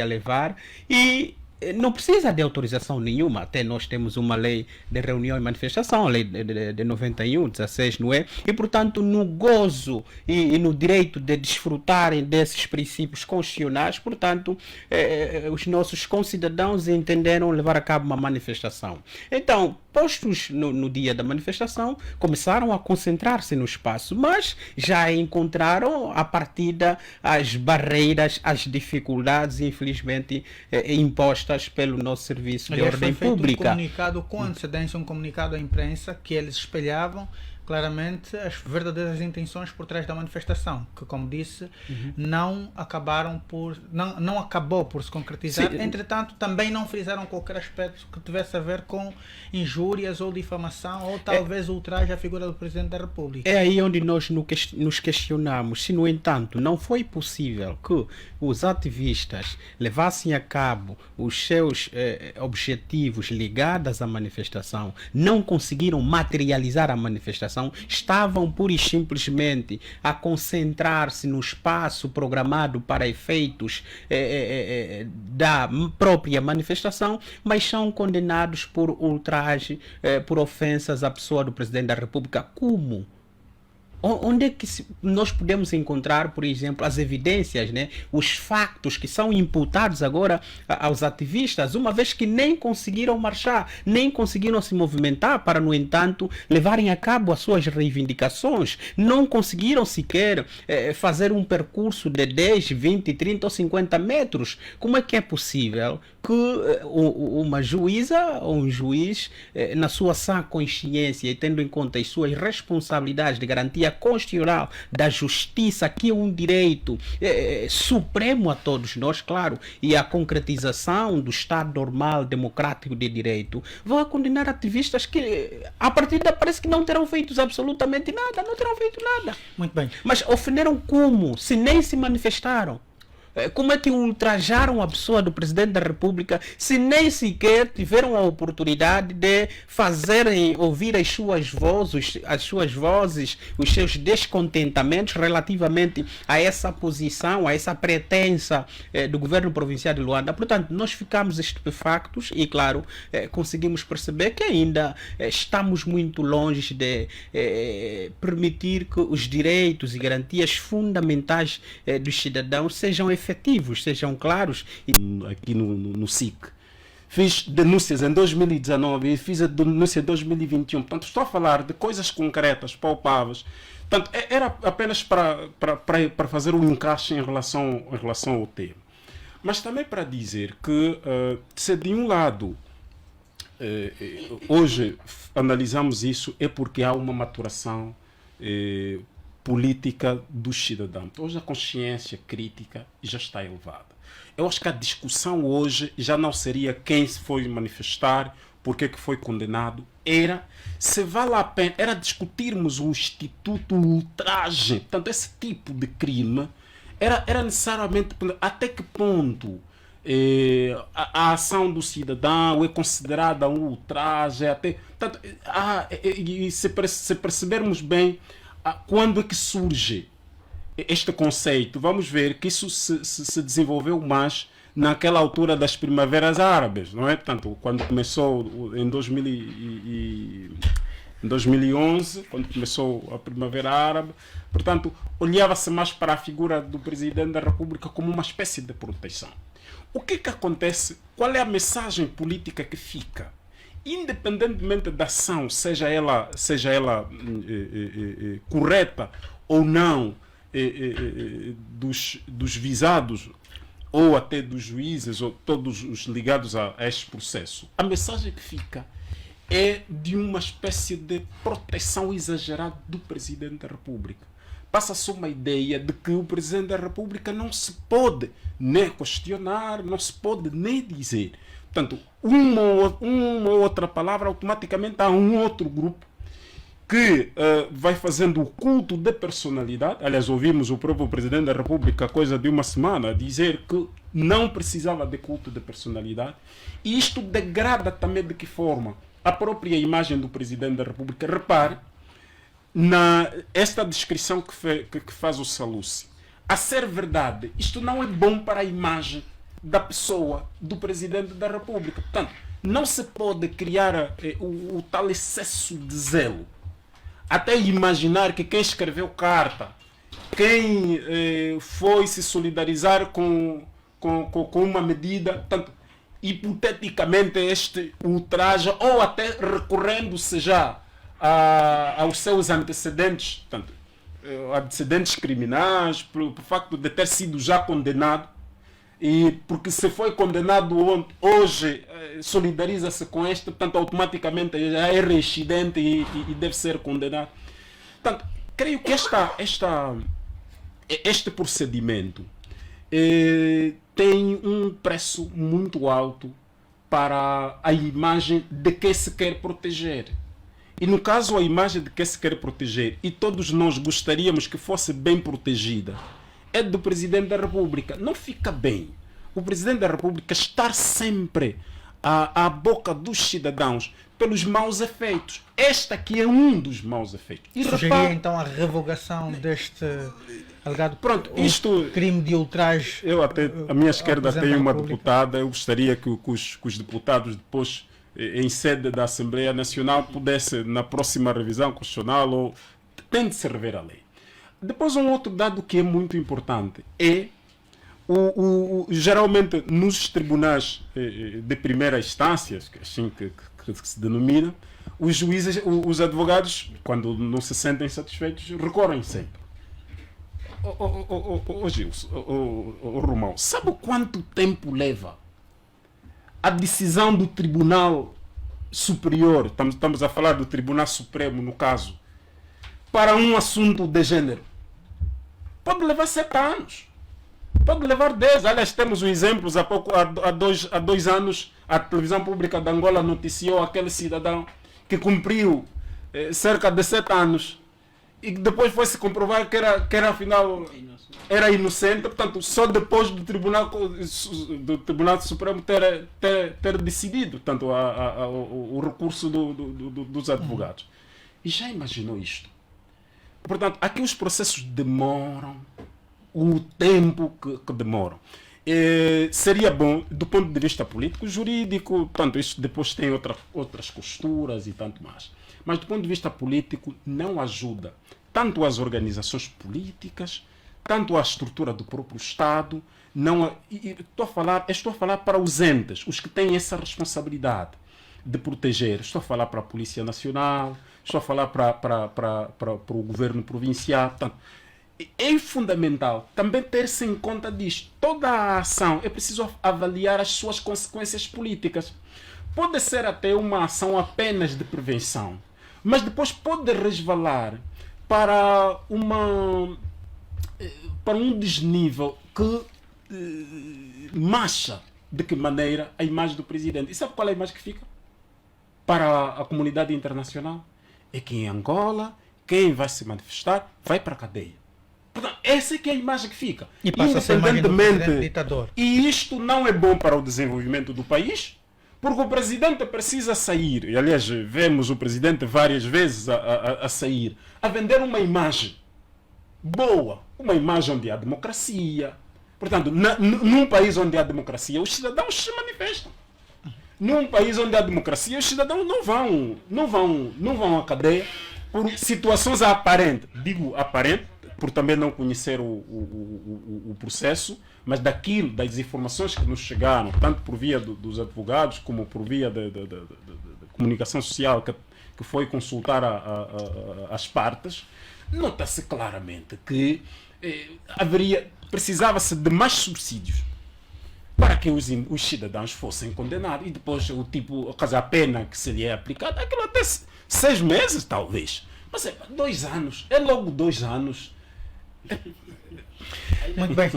levar, e não precisa de autorização nenhuma. Até nós temos uma lei de reunião e manifestação, a lei de 91, 16, não é? E, portanto, no gozo e no direito de desfrutarem desses princípios constitucionais, portanto, os nossos concidadãos entenderam levar a cabo uma manifestação. Então, postos no dia da manifestação, começaram a concentrar-se no espaço, mas já encontraram a partida as barreiras, as dificuldades, infelizmente, impostas pelo nosso serviço de ordem pública. Um comunicado com antecedência, um comunicado à imprensa que eles espelhavam claramente as verdadeiras intenções por trás da manifestação, que, como disse, não acabou por se concretizar. Sim. Entretanto, também não frisaram qualquer aspecto que tivesse a ver com injúrias ou difamação ou talvez ultraje à figura do Presidente da República. É aí onde nós nos questionamos se, no entanto, não foi possível que os ativistas levassem a cabo os seus objetivos ligados à manifestação, não conseguiram materializar a manifestação, estavam pura e simplesmente a concentrar-se no espaço programado para efeitos da própria manifestação, mas são condenados por ultraje, por ofensas à pessoa do Presidente da República. Como? Onde é que nós podemos encontrar, por exemplo, as evidências, né? Os factos que são imputados agora aos ativistas, uma vez que nem conseguiram marchar, nem conseguiram se movimentar para, no entanto, levarem a cabo as suas reivindicações, não conseguiram sequer fazer um percurso de 10, 20, 30 ou 50 metros. Como é que é possível que uma juíza ou um juiz, na sua sã consciência e tendo em conta as suas responsabilidades de garantia constitucional da justiça, que é um direito supremo a todos nós, claro, e a concretização do Estado normal, democrático de direito, vão condenar ativistas que, a partir da parece que não terão feito absolutamente nada, não terão feito nada. Muito bem. Mas ofenderam como? Se nem se manifestaram. Como é que ultrajaram a pessoa do Presidente da República se nem sequer tiveram a oportunidade de fazerem ouvir as suas vozes, os seus descontentamentos relativamente a essa posição, a essa pretensa do governo provincial de Luanda? Portanto, nós ficamos estupefactos e, claro, conseguimos perceber que ainda estamos muito longe de permitir que os direitos e garantias fundamentais dos cidadãos sejam efetivos, sejam claros. Aqui no SIC fiz denúncias em 2019 e fiz a denúncia em 2021. Portanto, estou a falar de coisas concretas, palpáveis. Portanto, era apenas para fazer um encaixe em relação ao tema. Mas também para dizer que, se de um lado hoje analisamos isso, é porque há uma maturação política dos cidadãos. Hoje a consciência crítica já está elevada. Eu acho que a discussão hoje já não seria quem se foi manifestar, porque que foi condenado, era se vale a pena, era discutirmos o instituto ultraje, portanto esse tipo de crime, era necessariamente até que ponto a ação do cidadão é considerada um ultraje, até, portanto, e se percebermos bem quando é que surge este conceito, vamos ver que isso se desenvolveu mais naquela altura das primaveras árabes, não é? Portanto, quando começou em em 2011, quando começou a Primavera Árabe. Portanto, olhava-se mais para a figura do Presidente da República como uma espécie de proteção. O que acontece? Qual é a mensagem política que fica? Independentemente da ação, seja ela correta ou não, dos visados ou até dos juízes ou todos os ligados a este processo, a mensagem que fica é de uma espécie de proteção exagerada do Presidente da República. Passa-se uma ideia de que o Presidente da República não se pode nem questionar, não se pode nem dizer. Portanto, uma ou outra palavra, automaticamente há um outro grupo que vai fazendo o culto da personalidade. Aliás, ouvimos o próprio Presidente da República, coisa de uma semana, dizer que não precisava de culto de personalidade. E isto degrada também de que forma? A própria imagem do Presidente da República. Repare, esta descrição que faz o Salusi. A ser verdade, isto não é bom para a imagem da pessoa do Presidente da República. Portanto, não se pode criar o tal excesso de zelo. Até imaginar que quem escreveu carta, quem foi se solidarizar com uma medida, portanto, hipoteticamente este ultraja, ou até recorrendo-se já aos seus antecedentes, portanto, antecedentes criminais, por facto de ter sido já condenado, e porque se foi condenado hoje, solidariza-se com este, portanto, automaticamente já é reincidente e deve ser condenado. Portanto, creio que este procedimento tem um preço muito alto para a imagem de que se quer proteger. E no caso, a imagem de que se quer proteger, e todos nós gostaríamos que fosse bem protegida, é do Presidente da República. Não fica bem o Presidente da República estar sempre à boca dos cidadãos pelos maus efeitos. Este aqui é um dos maus efeitos. E sugeria então a revogação deste alegado crime de ultraje. Eu até, a minha esquerda tem uma deputada, eu gostaria que os deputados depois, em sede da Assembleia Nacional, pudesse, na próxima revisão constitucional, ou tem de se rever a lei. Depois, um outro dado que é muito importante é geralmente nos tribunais de primeira instância, assim que se denomina, os juízes, os advogados, quando não se sentem satisfeitos, recorrem sempre. Gilson, Romão, sabe quanto tempo leva a decisão do Tribunal Superior, estamos a falar do Tribunal Supremo no caso, para um assunto de gênero? Pode levar 7 anos. Pode levar 10. Aliás, temos os exemplos. Há dois anos, a televisão pública de Angola noticiou aquele cidadão que cumpriu cerca de 7 anos e depois foi-se comprovar que era afinal era inocente. Portanto, só depois do Tribunal Supremo ter decidido, portanto, o recurso dos advogados. E já imaginou isto? Portanto, aqui os processos demoram o tempo que demoram. Seria bom, do ponto de vista político, jurídico, portanto, isso depois tem outras costuras e tanto mais. Mas do ponto de vista político, não ajuda tanto as organizações políticas, tanto a estrutura do próprio Estado. Estou a falar para os entes, os que têm essa responsabilidade de proteger. Estou a falar para a Polícia Nacional, estou a falar para o governo provincial. Portanto, é fundamental também ter-se em conta disto. Toda a ação é preciso avaliar as suas consequências políticas. Pode ser até uma ação apenas de prevenção, mas depois pode resvalar para um desnível que mancha de que maneira a imagem do presidente. E sabe qual é a imagem que fica para a comunidade internacional? É que em Angola, quem vai se manifestar vai para a cadeia. Portanto, essa é que é a imagem que fica. E passa a ser a imagem do presidente ditador. E isto não é bom para o desenvolvimento do país, porque o presidente precisa sair, e aliás vemos o presidente várias vezes a sair, a vender uma imagem boa, uma imagem onde há democracia. Portanto, num país onde há democracia, os cidadãos se manifestam. num país onde há democracia, os cidadãos não vão à cadeia por situações aparentes. Digo aparente, por também não conhecer o processo, mas das informações que nos chegaram, tanto por via dos advogados, como por via da comunicação social que foi consultar as partes, nota-se claramente que precisava-se de mais subsídios para que os cidadãos fossem condenados. E depois a pena que se lhe é aplicada, aquilo até 6 meses talvez. Mas 2 anos, é logo 2 anos. Muito bem.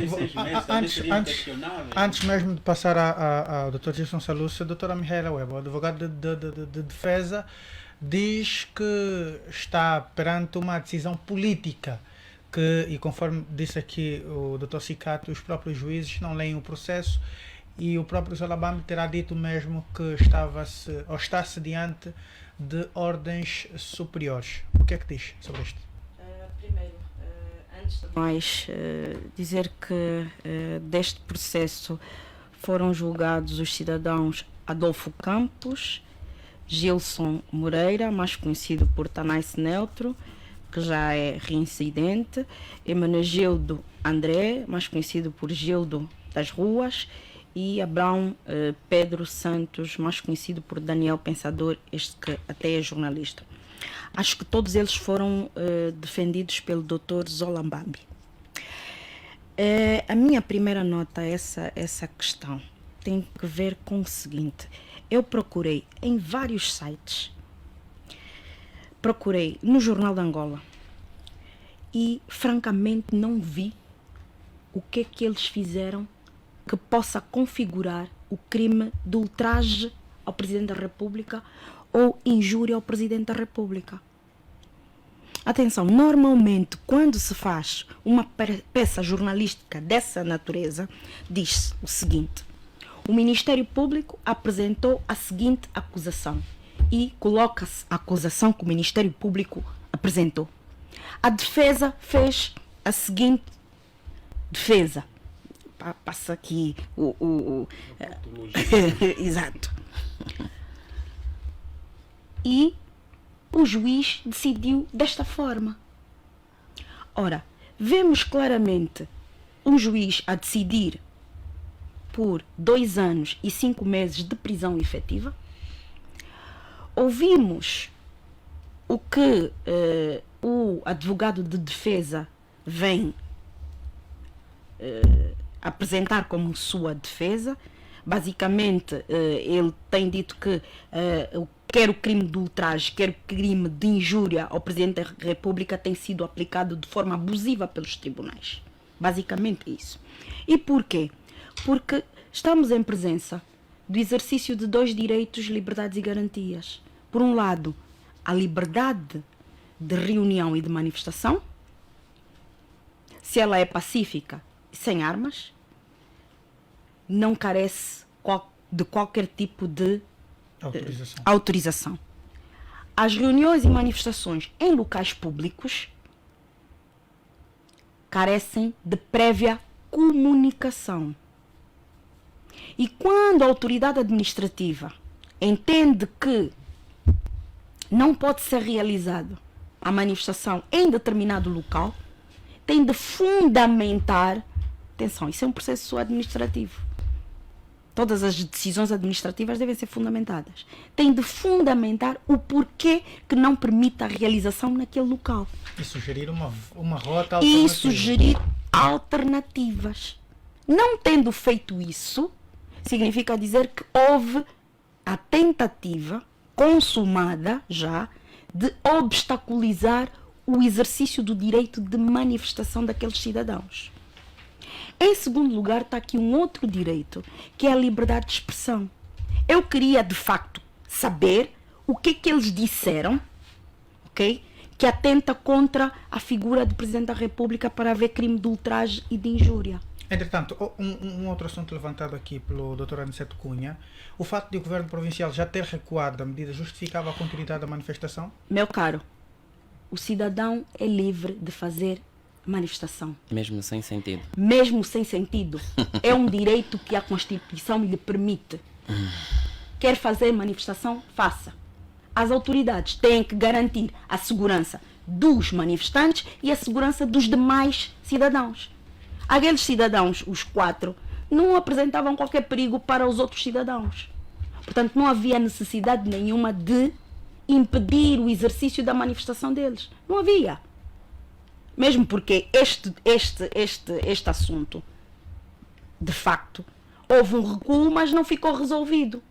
Antes mesmo de passar ao Dr. Gilson Salúcio, a doutora Mihaela Webb, o advogado de defesa, diz que está perante uma decisão política e conforme disse aqui o Dr. Cicato, os próprios juízes não leem o processo e o próprio Zolabambi terá dito mesmo que está-se diante de ordens superiores. O que é que diz sobre isto? Primeiro, antes de mais, dizer que deste processo foram julgados os cidadãos Adolfo Campos, Gilson Moreira, mais conhecido por Tanais Neutro, que já é reincidente, Emenegildo André, mais conhecido por Gildo das Ruas, e Abrão Pedro Santos, mais conhecido por Daniel Pensador, este que até é jornalista. Acho que todos eles foram defendidos pelo Dr. Zolabambi. A minha primeira nota a essa questão tem que ver com o seguinte: eu procurei em vários sites, procurei no Jornal de Angola e francamente não vi o que é que eles fizeram que possa configurar o crime de ultraje ao Presidente da República ou injúria ao Presidente da República. Atenção, normalmente quando se faz uma peça jornalística dessa natureza, diz-se o seguinte: o Ministério Público apresentou a seguinte acusação e coloca-se a acusação que o Ministério Público apresentou. A defesa fez a seguinte defesa. Passa aqui exato. E o juiz decidiu desta forma. Ora, vemos claramente um juiz a decidir por 2 anos e 5 meses de prisão efetiva. Ouvimos o que o advogado de defesa vem apresentar como sua defesa. Basicamente, ele tem dito que quer o crime de ultraje, quer o crime de injúria ao Presidente da República tem sido aplicado de forma abusiva pelos tribunais. Basicamente isso. E porquê? Porque estamos em presença do exercício de 2 direitos, liberdades e garantias. Por um lado, a liberdade de reunião e de manifestação, se ela é pacífica e sem armas, não carece de qualquer tipo de autorização. As reuniões e manifestações em locais públicos carecem de prévia comunicação. E quando a autoridade administrativa entende que não pode ser realizada a manifestação em determinado local, tem de fundamentar, atenção, isso é um processo administrativo. Todas as decisões administrativas devem ser fundamentadas. Tem de fundamentar o porquê que não permite a realização naquele local. E sugerir uma rota alternativa. E sugerir alternativas. Não tendo feito isso, significa dizer que houve a tentativa consumada já de obstaculizar o exercício do direito de manifestação daqueles cidadãos. Em segundo lugar, está aqui um outro direito, que é a liberdade de expressão. Eu queria, de facto, saber o que eles disseram, ok? Que atenta contra a figura do Presidente da República para haver crime de ultraje e de injúria. Entretanto, um outro assunto levantado aqui pelo Dr. Aniceto Cunha, o fato de o Governo Provincial já ter recuado da medida justificava a continuidade da manifestação? Meu caro, o cidadão é livre de fazer manifestação. Mesmo sem sentido. Mesmo sem sentido. É um direito que a Constituição lhe permite. quer fazer manifestação, faça. As autoridades têm que garantir a segurança dos manifestantes e a segurança dos demais cidadãos. Aqueles cidadãos, os 4, não apresentavam qualquer perigo para os outros cidadãos. Portanto, não havia necessidade nenhuma de impedir o exercício da manifestação deles. Não havia. Mesmo porque este assunto, de facto, houve um recuo, mas não ficou resolvido.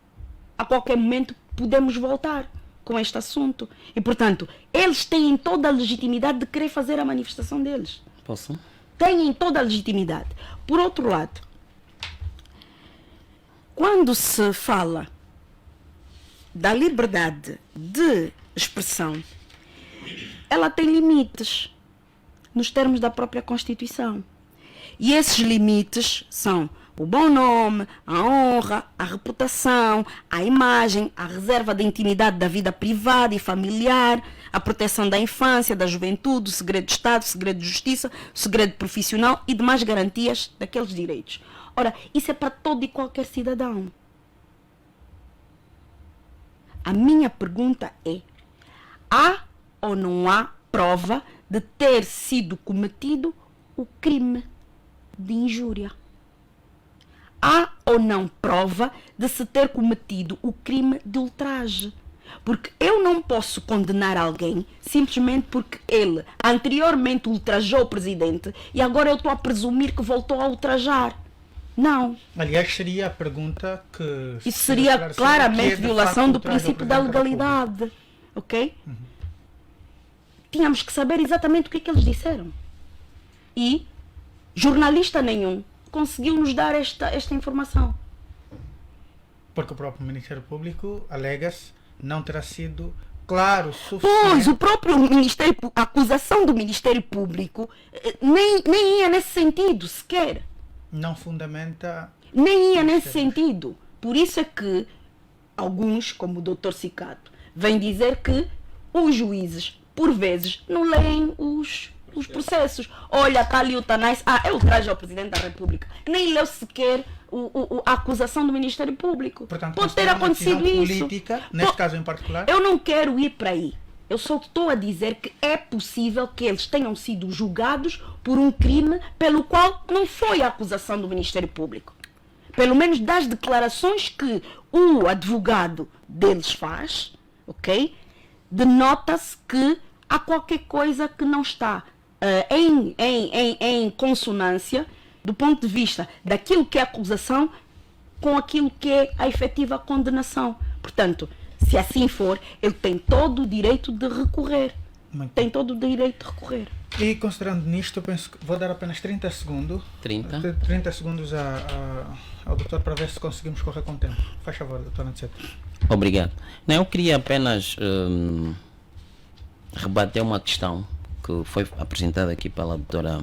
A qualquer momento podemos voltar com este assunto. E, portanto, eles têm toda a legitimidade de querer fazer a manifestação deles. Posso? Têm toda a legitimidade. Por outro lado, quando se fala da liberdade de expressão, ela tem limites nos termos da própria Constituição. E esses limites são o bom nome, a honra, a reputação, a imagem, a reserva da intimidade da vida privada e familiar, a proteção da infância, da juventude, o segredo de Estado, o segredo de justiça, o segredo profissional e demais garantias daqueles direitos. Ora, isso é para todo e qualquer cidadão. A minha pergunta é: há ou não há prova de ter sido cometido o crime de injúria? Há ou não prova de se ter cometido o crime de ultraje? Porque eu não posso condenar alguém simplesmente porque ele anteriormente ultrajou o presidente e agora eu estou a presumir que voltou a ultrajar. Não. Aliás, seria a pergunta que... Isso seria claramente violação do princípio da legalidade. Ok? Tínhamos que saber exatamente o que é que eles disseram. E jornalista nenhum conseguiu nos dar esta informação. Porque o próprio Ministério Público alega-se não terá sido claro o suficiente. Pois, o próprio Ministério, a acusação do Ministério Público nem ia nesse sentido sequer. Não fundamenta... Nem ia nesse sentido. Por isso é que alguns, como o Dr. Cicato, vêm dizer que os juízes, por vezes, não leem os processos. Olha, está ali o Tanais, é ultraje ao Presidente da República. Nem leu sequer a acusação do Ministério Público. Portanto, pode ter acontecido isso. Política, neste caso em particular? Eu não quero ir para aí. Eu só estou a dizer que é possível que eles tenham sido julgados por um crime pelo qual não foi a acusação do Ministério Público. Pelo menos das declarações que o advogado deles faz, ok? Denota-se que há qualquer coisa que não está em consonância do ponto de vista daquilo que é a acusação com aquilo que é a efetiva condenação. Portanto, se assim for, ele tem todo o direito de recorrer. Tem todo o direito de recorrer. E considerando nisto, eu penso que vou dar apenas 30 segundos. 30 segundos ao doutor para ver se conseguimos correr com o tempo. Faz favor, doutor Aniceto. Obrigado. Não, eu queria apenas rebater uma questão que foi apresentada aqui pela doutora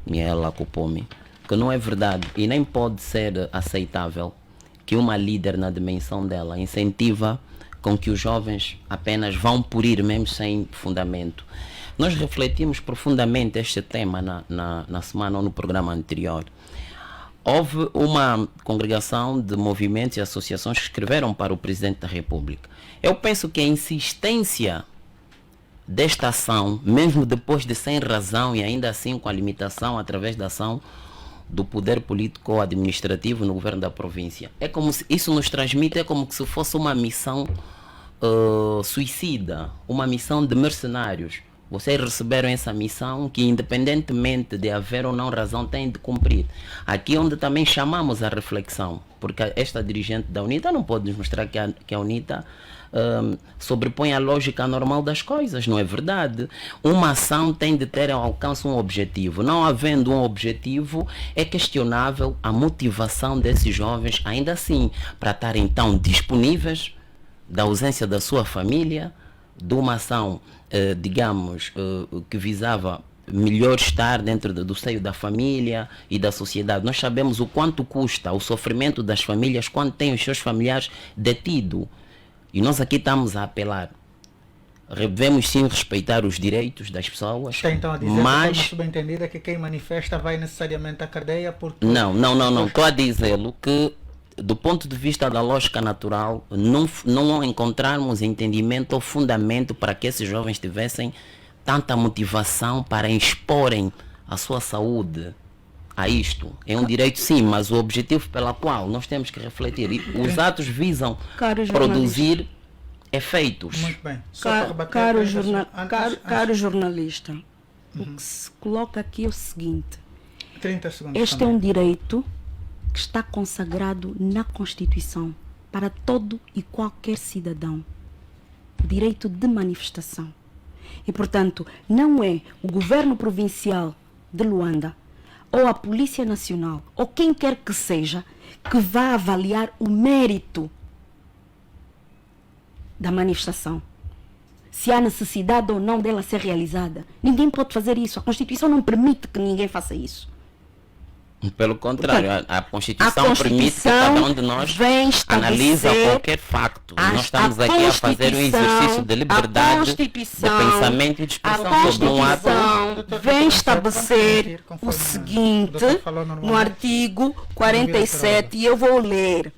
Miela Kupomi, que não é verdade e nem pode ser aceitável que uma líder na dimensão dela incentiva com que os jovens apenas vão por ir mesmo sem fundamento. Nós refletimos profundamente este tema na semana ou no programa anterior. Houve uma congregação de movimentos e associações que escreveram para o Presidente da República. Eu penso que a insistência desta ação, mesmo depois de sem razão e ainda assim com a limitação através da ação do poder político ou administrativo no governo da província, é como se isso nos transmite, é como se fosse uma missão suicida, uma missão de mercenários. Vocês receberam essa missão que, independentemente de haver ou não razão, têm de cumprir. Aqui onde também chamamos a reflexão, porque esta dirigente da UNITA não pode nos mostrar que a UNITA sobrepõe a lógica normal das coisas. Não é verdade. Uma ação tem de ter ao alcance um objetivo. Não havendo um objetivo, é questionável a motivação desses jovens, ainda assim, para estarem tão disponíveis da ausência da sua família, de uma ação, digamos, que visava melhor estar dentro do seio da família e da sociedade. Nós sabemos o quanto custa o sofrimento das famílias quando têm os seus familiares detidos. E nós aqui estamos a apelar. Devemos sim respeitar os direitos das pessoas. Está então a dizer mas... de forma subentendida que quem manifesta vai necessariamente à cadeia porque... Não. Estou a dizê-lo que do ponto de vista da lógica natural, não encontrarmos entendimento ou fundamento para que esses jovens tivessem tanta motivação para exporem a sua saúde a isto. É um direito, sim, mas o objetivo pelo qual nós temos que refletir, e os atos visam produzir efeitos. Muito bem. Caro jornalista, o que se coloca aqui é o seguinte: 30 segundos este também. é um direito que está consagrado na Constituição para todo e qualquer cidadão. O direito de manifestação. E, portanto, não é o governo provincial de Luanda ou a Polícia Nacional ou quem quer que seja que vá avaliar o mérito da manifestação, se há necessidade ou não dela ser realizada. Ninguém pode fazer isso. A Constituição não permite que ninguém faça isso. Pelo contrário, a Constituição permite que cada um de nós analisa qualquer facto. Nós estamos aqui a fazer um exercício de liberdade de pensamento e de expressão. A Constituição vem estabelecer o seguinte no artigo 47, e eu vou ler: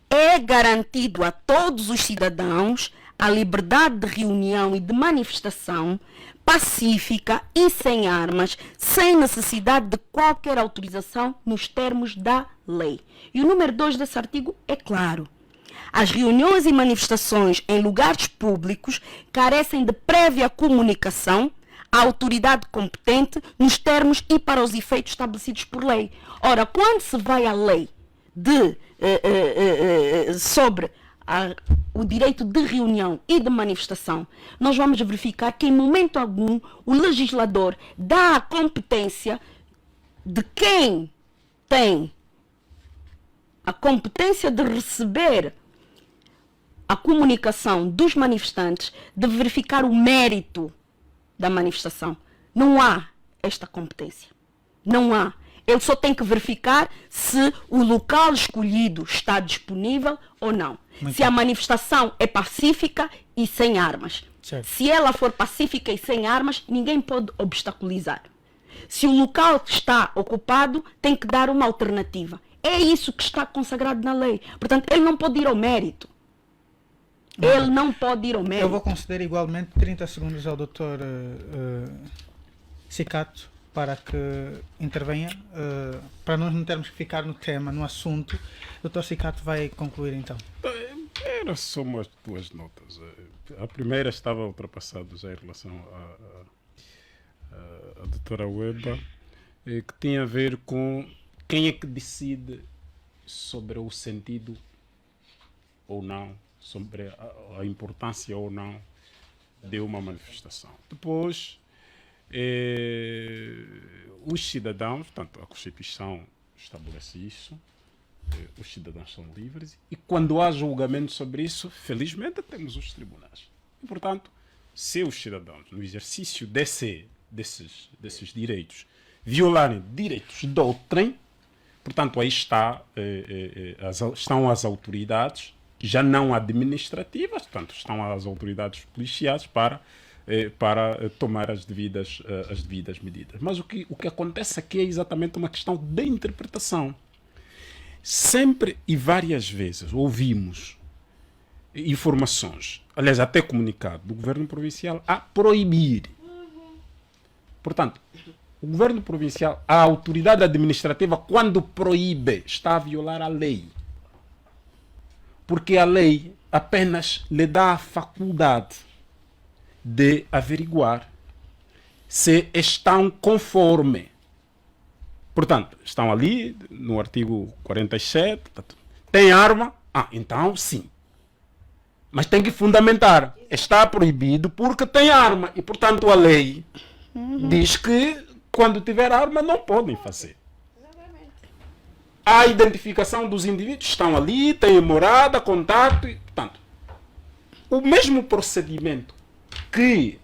é garantido a todos os cidadãos a liberdade de reunião e de manifestação pacífica e sem armas, sem necessidade de qualquer autorização nos termos da lei. E o número 2 desse artigo é claro: as reuniões e manifestações em lugares públicos carecem de prévia comunicação à autoridade competente nos termos e para os efeitos estabelecidos por lei. Ora, quando se vai à lei sobre o direito de reunião e de manifestação, nós vamos verificar que em momento algum o legislador dá a competência de quem tem a competência de receber a comunicação dos manifestantes, de verificar o mérito da manifestação. Não há esta competência. Não há. Ele só tem que verificar se o local escolhido está disponível ou não. Se a manifestação é pacífica e sem armas. Certo. Se ela for pacífica e sem armas, ninguém pode obstaculizar. Se o local está ocupado, tem que dar uma alternativa. É isso que está consagrado na lei. Portanto, ele não pode ir ao mérito. Ele não pode ir ao mérito. Eu vou conceder igualmente 30 segundos ao Dr. Cicato para que intervenha, para nós não termos que ficar no tema, no assunto. O Dr. Cicato vai concluir então. Era só umas duas notas. A primeira estava ultrapassada já em relação à doutora Weba, que tinha a ver com quem é que decide sobre o sentido ou não, sobre a importância ou não de uma manifestação. Depois, os cidadãos, portanto, a Constituição estabelece isso, os cidadãos são livres, e quando há julgamento sobre isso, felizmente temos os tribunais. E, portanto, se os cidadãos, no exercício desses direitos, violarem direitos de outrem, portanto, aí estão as autoridades, já não administrativas, portanto, estão as autoridades policiais para tomar as devidas medidas. Mas o que acontece aqui é exatamente uma questão de interpretação. Sempre e várias vezes ouvimos informações, aliás, até comunicado do governo provincial a proibir. Portanto, o governo provincial, a autoridade administrativa, quando proíbe, está a violar a lei. Porque a lei apenas lhe dá a faculdade de averiguar se estão conforme. Portanto, estão ali no artigo 47, tem arma? Então sim. Mas tem que fundamentar. Está proibido porque tem arma. E, portanto, a lei diz que quando tiver arma não podem fazer. A identificação dos indivíduos, estão ali, tem morada, contato, e, portanto, o mesmo procedimento que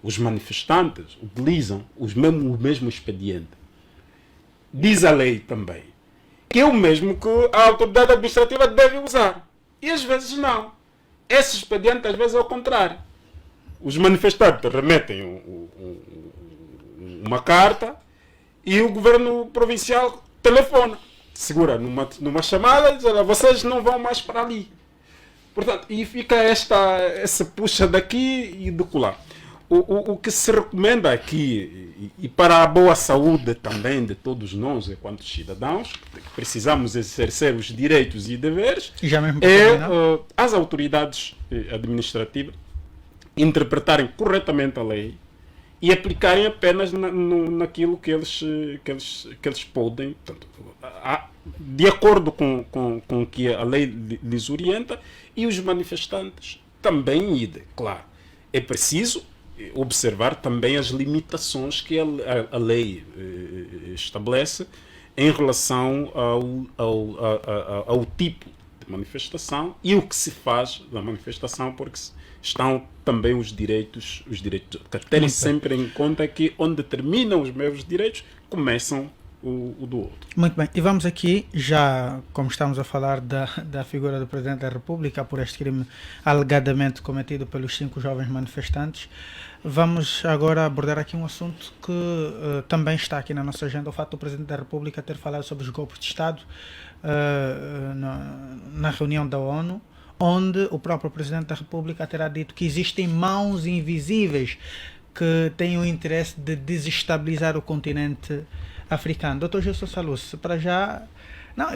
os manifestantes utilizam, o mesmo expediente, diz a lei também, que é o mesmo que a autoridade administrativa deve usar. E às vezes não. Esse expediente às vezes é o contrário. Os manifestantes remetem uma carta e o governo provincial telefona. segura numa chamada e diz, olha, vocês não vão mais para ali. Portanto, e fica essa puxa daqui e de colar. O que se recomenda aqui, e para a boa saúde também de todos nós, enquanto cidadãos, que precisamos exercer os direitos e deveres, E já mesmo é para terminar, as autoridades administrativas interpretarem corretamente a lei e aplicarem apenas naquilo que eles podem, portanto, de acordo com o que a lei lhes orienta, e os manifestantes também idem. Claro, é preciso observar também as limitações que a lei estabelece em relação ao tipo de manifestação e o que se faz da manifestação, porque estão também os direitos que terem sempre em conta que onde terminam os meus direitos, começam o do outro. Muito bem, e vamos aqui, já como estamos a falar da figura do Presidente da República por este crime alegadamente cometido pelos 5 jovens manifestantes, vamos agora abordar aqui um assunto que também está aqui na nossa agenda, o fato do Presidente da República ter falado sobre os golpes de Estado na reunião da ONU, onde o próprio Presidente da República terá dito que existem mãos invisíveis que têm o interesse de desestabilizar o continente africano. Dr. Gilson Salus, para já... Não,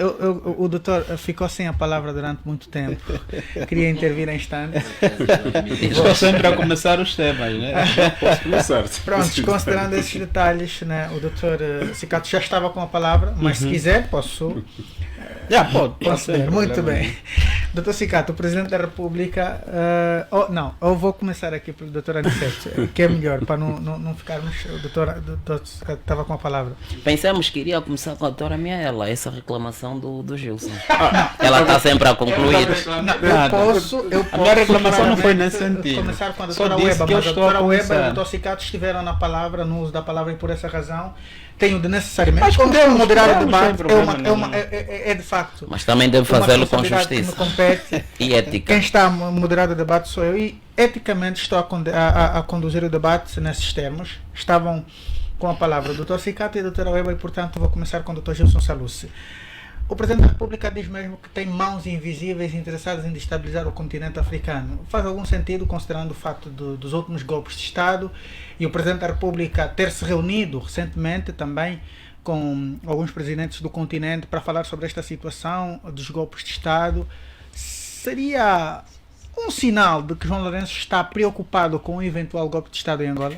o doutor ficou sem a palavra durante muito tempo. Queria intervir em instante. Estou sempre a começar os temas, né? Posso começar? Pronto, considerando esses detalhes, né, o doutor Cicato já estava com a palavra, mas se quiser, posso... Pode ser. Muito bem. Doutor Cicato, o Presidente da República... eu vou começar aqui pelo doutor Anicete, que é melhor, para não ficarmos... O doutor Cicato estava com a palavra. Pensamos que iria começar com a doutora Miela, essa reclamação do Gilson. Ela está sempre a concluir. Eu posso A minha reclamação não foi nesse sentido. Começar com a Só doutora disse Weba, que eu mas a estou a doutora Weba e começar. o doutor Cicato estiveram na palavra, no uso da palavra, e por essa razão tenho de necessariamente... Mas como podemos, estou a moderar o sem debate, problema é de facto... Mas também deve uma fazê-lo com responsabilidade que justiça me compete. e ética. Quem está a moderar o debate sou eu, e eticamente estou a conduzir o debate nesses termos. Estavam com a palavra o Dr. Cicato e a doutora Weba, e portanto vou começar com o Dr. Gilson Salus. O Presidente da República diz mesmo que tem mãos invisíveis interessadas em destabilizar o continente africano. Faz algum sentido, considerando o fato dos últimos golpes de Estado e o Presidente da República ter se reunido recentemente também com alguns presidentes do continente para falar sobre esta situação dos golpes de Estado? Seria um sinal de que João Lourenço está preocupado com um eventual golpe de Estado em Angola?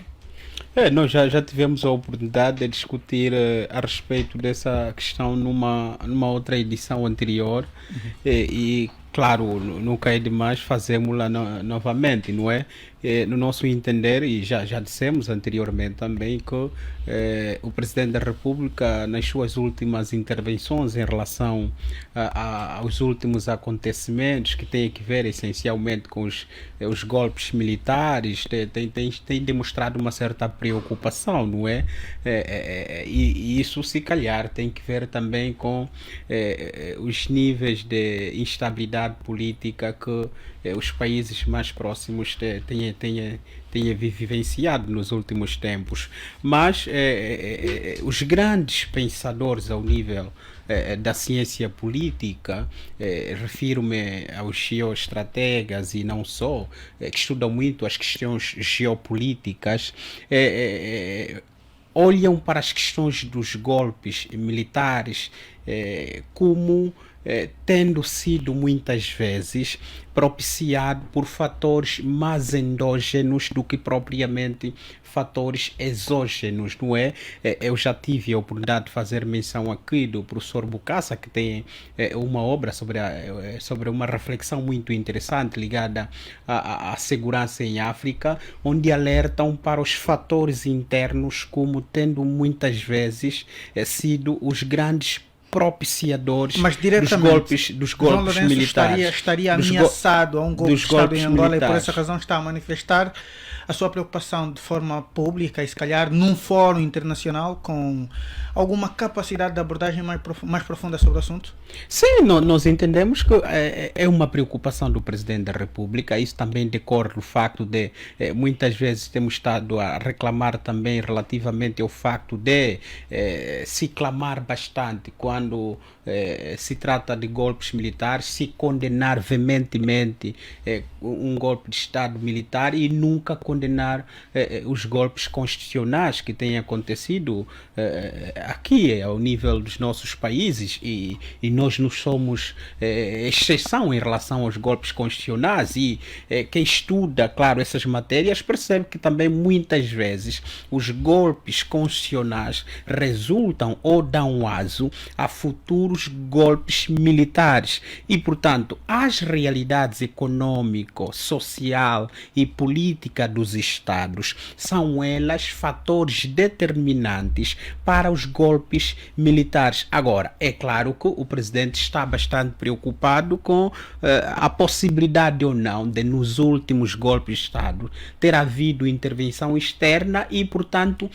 Nós já tivemos a oportunidade de discutir a respeito dessa questão numa outra edição anterior, e claro, nunca é demais fazermos-la novamente, não é? No nosso entender, e já dissemos anteriormente também, que o Presidente da República, nas suas últimas intervenções em relação aos últimos acontecimentos que têm a ver essencialmente com os golpes militares, tem demonstrado uma certa preocupação, não é? E isso, se calhar, tem que ver também com os níveis de instabilidade política que os países mais próximos têm vivenciado nos últimos tempos. Mas os grandes pensadores ao nível da ciência política, refiro-me aos geoestrategas e não só, que estudam muito as questões geopolíticas, olham para as questões dos golpes militares como tendo sido muitas vezes propiciado por fatores mais endógenos do que propriamente fatores exógenos, não é? Eu já tive a oportunidade de fazer menção aqui do professor Bukassa, que tem uma obra sobre uma reflexão muito interessante ligada à segurança em África, onde alertam para os fatores internos como tendo muitas vezes sido os grandes propiciadores dos golpes militares. Estaria ameaçado a um golpe de Estado em Angola militares. E por essa razão está a manifestar a sua preocupação de forma pública e se calhar num fórum internacional com alguma capacidade de abordagem mais profunda sobre o assunto? Sim, nós entendemos que é uma preocupação do Presidente da República. Isso também decorre do facto de muitas vezes temos estado a reclamar também relativamente ao facto de se clamar bastante quando se trata de golpes militares, se condenar veementemente um golpe de Estado militar e nunca condenar os golpes constitucionais que têm acontecido aqui ao nível dos nossos países, e nós não somos exceção em relação aos golpes constitucionais, e quem estuda, claro, essas matérias percebe que também muitas vezes os golpes constitucionais resultam ou dão aso a futuros golpes militares, e portanto as realidades econômico, social e política dos Estados são elas fatores determinantes para os golpes militares. Agora, é claro que o presidente está bastante preocupado com a possibilidade ou não de, nos últimos golpes de Estado, ter havido intervenção externa, e portanto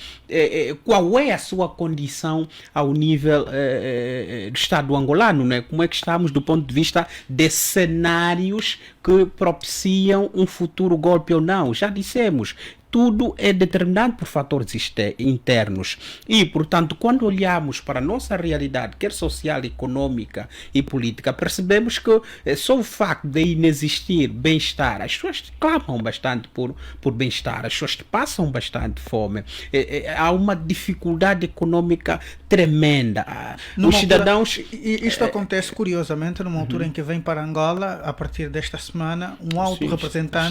qual é a sua condição ao nível do Estado angolano, né? Como é que estamos do ponto de vista de cenários que propiciam um futuro golpe ou não? Já dissemos, tudo é determinado por fatores internos, e portanto quando olhamos para a nossa realidade, quer social, econômica e política, percebemos que só o facto de inexistir bem-estar, as pessoas clamam bastante por bem-estar, as pessoas passam bastante fome, há uma dificuldade econômica tremenda. Os cidadãos... Isto acontece curiosamente numa altura em que vem para Angola, a partir desta semana, um alto representante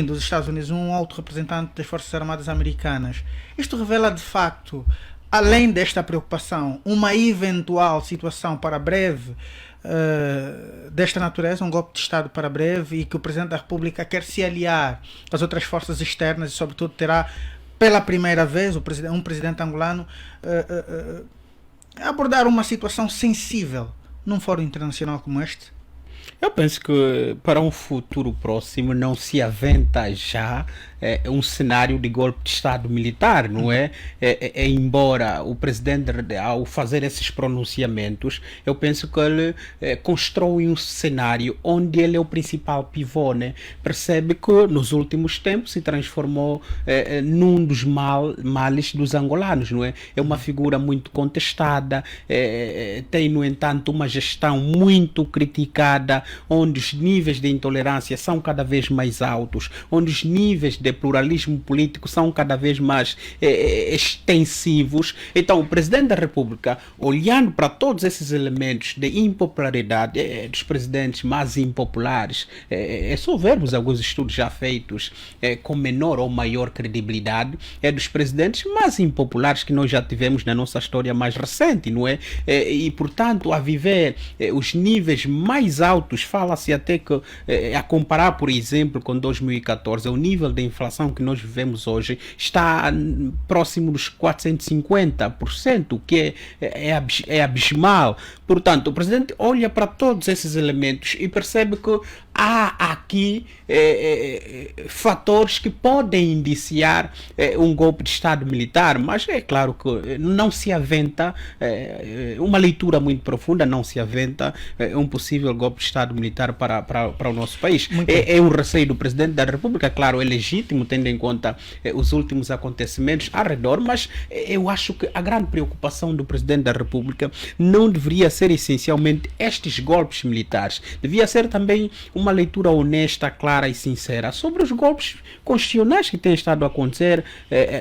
dos Estados Unidos, um alto representante das Forças Armadas Americanas. Isto revela de facto, além desta preocupação, uma eventual situação para breve desta natureza, um golpe de Estado para breve, e que o Presidente da República quer se aliar às outras forças externas e sobretudo terá pela primeira vez um presidente angolano abordar uma situação sensível num fórum internacional como este. Eu penso que para um futuro próximo não se aventa já um cenário de golpe de Estado militar, não é? Embora o presidente, ao fazer esses pronunciamentos, eu penso que ele constrói um cenário onde ele é o principal pivô, né? Percebe que nos últimos tempos se transformou num dos males dos angolanos, não é? É uma figura muito contestada, tem, no entanto, uma gestão muito criticada, onde os níveis de intolerância são cada vez mais altos, onde os níveis de pluralismo político são cada vez mais extensivos. Então, o Presidente da República, olhando para todos esses elementos de impopularidade dos presidentes mais impopulares, é só vermos alguns estudos já feitos com menor ou maior credibilidade, dos presidentes mais impopulares que nós já tivemos na nossa história mais recente, não é? E, portanto, a viver os níveis mais altos, fala-se até que, a comparar, por exemplo, com 2014, o nível de inflação que nós vivemos hoje está próximo dos 450%, o que é abismal. Portanto, o presidente olha para todos esses elementos e percebe que há aqui fatores que podem indiciar um golpe de Estado militar, mas é claro que não se aventa uma leitura muito profunda, não se aventa um possível golpe de Estado militar para o nosso país. É um receio do Presidente da República, claro, é legítimo, tendo em conta os últimos acontecimentos ao redor, mas eu acho que a grande preocupação do Presidente da República não deveria ser essencialmente estes golpes militares, devia ser também uma leitura honesta, clara e sincera sobre os golpes constitucionais que têm estado a acontecer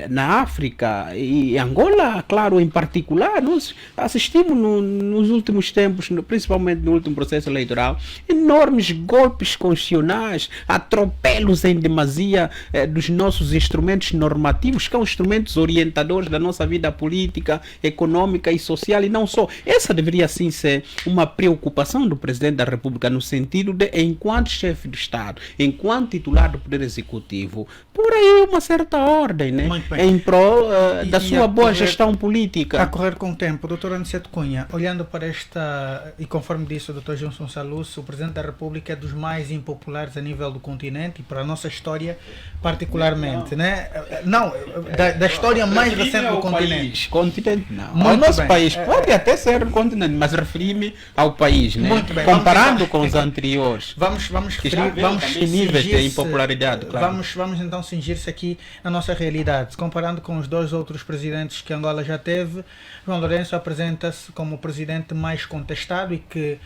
na África e Angola, claro, em particular. Nós assistimos nos últimos tempos, principalmente no último processo eleitoral, enormes golpes constitucionais, atropelos em demasia dos nossos instrumentos normativos, que são instrumentos orientadores da nossa vida política, econômica e social, e não só. Essa deveria sim ser uma preocupação do Presidente da República, no sentido de, enquanto chefe do Estado, enquanto titular do Poder Executivo, por aí uma certa ordem, né? Em prol da sua boa gestão política. A correr com o tempo, Dr. Aniceto Cunha, olhando para esta, e conforme disse o Dr. Johnson Salus, o Presidente da República é dos mais impopulares a nível do continente e para a nossa história particularmente, né? Não, da história mais recente do continente. Continente não. O nosso país pode até ser um continente, mas referi-me ao país, né? Muito bem, Comparando vamos com os anteriores. Vamos Que já referir, vamos também níveis de cingir-se- impopularidade, claro. vamos então cingir-se aqui na nossa realidade. Comparando com os dois outros presidentes que Angola já teve, João Lourenço apresenta-se como o presidente mais contestado e que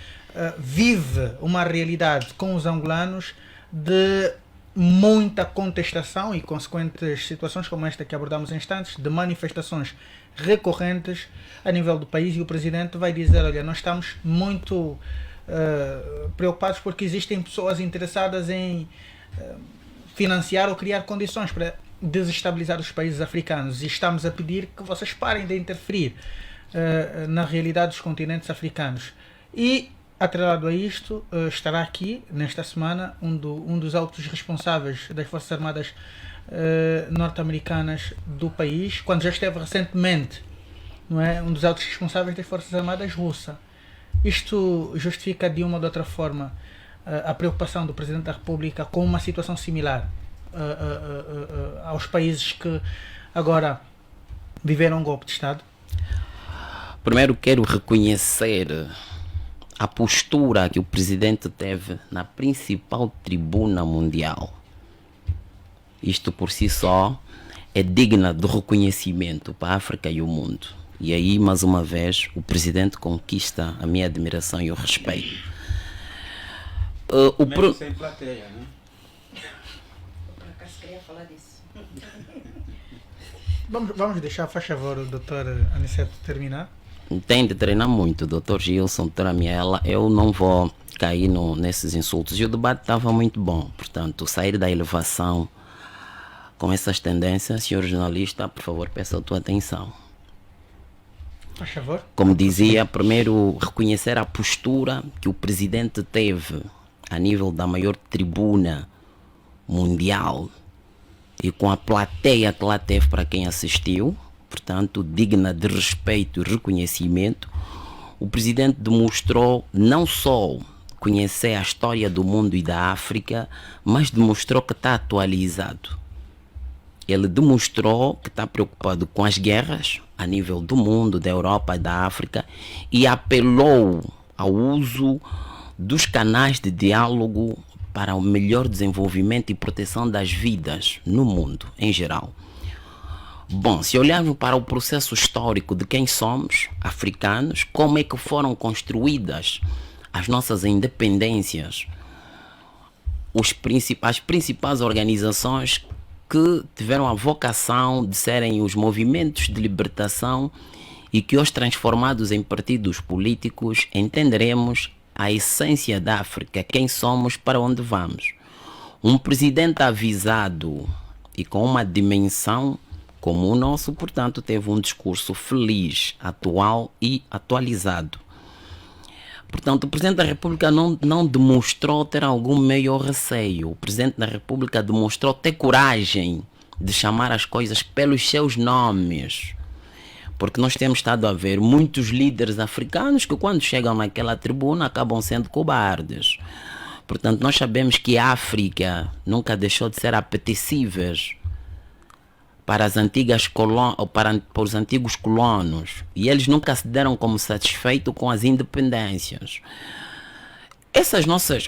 vive uma realidade com os angolanos de muita contestação e consequentes situações como esta que abordamos em instantes, de manifestações recorrentes a nível do país, e o presidente vai dizer, olha, nós estamos muito preocupados porque existem pessoas interessadas em financiar ou criar condições para desestabilizar os países africanos, e estamos a pedir que vocês parem de interferir na realidade dos continentes africanos. E atrelado a isto, estará aqui, nesta semana, um dos altos responsáveis das Forças Armadas norte-americanas do país, quando já esteve recentemente, não é? Um dos altos responsáveis das Forças Armadas russa. Isto justifica, de uma ou de outra forma, a preocupação do Presidente da República com uma situação similar aos países que agora viveram um golpe de Estado? Primeiro quero reconhecer a postura que o presidente teve na principal tribuna mundial. Isto por si só é digna de reconhecimento para a África e o mundo. E aí, mais uma vez, o presidente conquista a minha admiração e o respeito. Sem plateia, né? Vamos deixar, faz favor, o doutor Aniceto terminar. Tem de treinar muito, Dr. Gilson, doutora Miela. Eu não vou cair nesses insultos. E o debate estava muito bom. Portanto, sair da elevação com essas tendências, senhor jornalista, por favor, peça a tua atenção. Faz favor. Como dizia, primeiro reconhecer a postura que o presidente teve a nível da maior tribuna mundial e com a plateia que lá teve para quem assistiu, portanto, digna de respeito e reconhecimento. O presidente demonstrou não só conhecer a história do mundo e da África, mas demonstrou que está atualizado. Ele demonstrou que está preocupado com as guerras a nível do mundo, da Europa e da África, e apelou ao uso dos canais de diálogo para o melhor desenvolvimento e proteção das vidas no mundo em geral. Bom, se olharmos para o processo histórico de quem somos, africanos, como é que foram construídas as nossas independências, as principais organizações que tiveram a vocação de serem os movimentos de libertação e que hoje, transformados em partidos políticos, entenderemos a essência da África, quem somos, para onde vamos. Um presidente avisado e com uma dimensão como o nosso, portanto, teve um discurso feliz, atual e atualizado. Portanto, o Presidente da República não demonstrou ter algum maior receio. O Presidente da República demonstrou ter coragem de chamar as coisas pelos seus nomes. Porque nós temos estado a ver muitos líderes africanos que, quando chegam naquela tribuna, acabam sendo cobardes. Portanto, nós sabemos que a África nunca deixou de ser apetecível para as antigas para os antigos colonos, e eles nunca se deram como satisfeitos com as independências.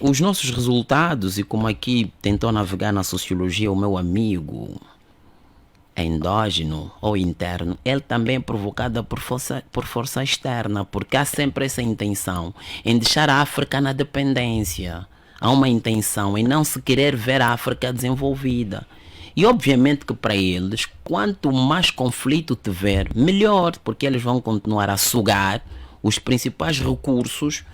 Os nossos resultados, e como aqui tentou navegar na sociologia o meu amigo, endógeno ou interno, ele também é provocado por força externa, porque há sempre essa intenção em deixar a África na dependência. Há uma intenção em não se querer ver a África desenvolvida. E obviamente que para eles, quanto mais conflito tiver, melhor, porque eles vão continuar a sugar os principais recursos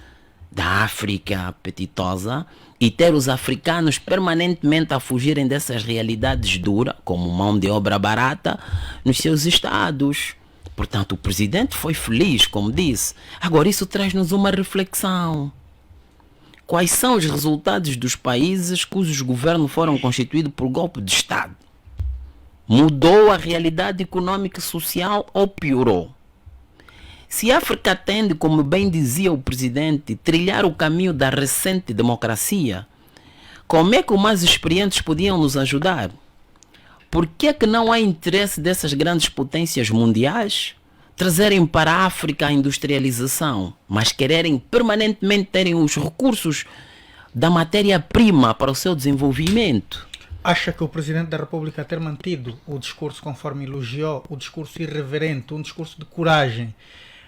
da África apetitosa e ter os africanos permanentemente a fugirem dessas realidades duras, como mão de obra barata, nos seus estados. Portanto, o presidente foi feliz, como disse. Agora, isso traz-nos uma reflexão. Quais são os resultados dos países cujos governos foram constituídos por golpe de Estado? Mudou a realidade econômica e social ou piorou? Se a África tende, como bem dizia o presidente, trilhar o caminho da recente democracia, como é que os mais experientes podiam nos ajudar? Por que é que não há interesse dessas grandes potências mundiais trazerem para a África a industrialização, mas quererem permanentemente terem os recursos da matéria-prima para o seu desenvolvimento. Acha que o Presidente da República ter mantido o discurso conforme elogiou, o discurso irreverente, um discurso de coragem,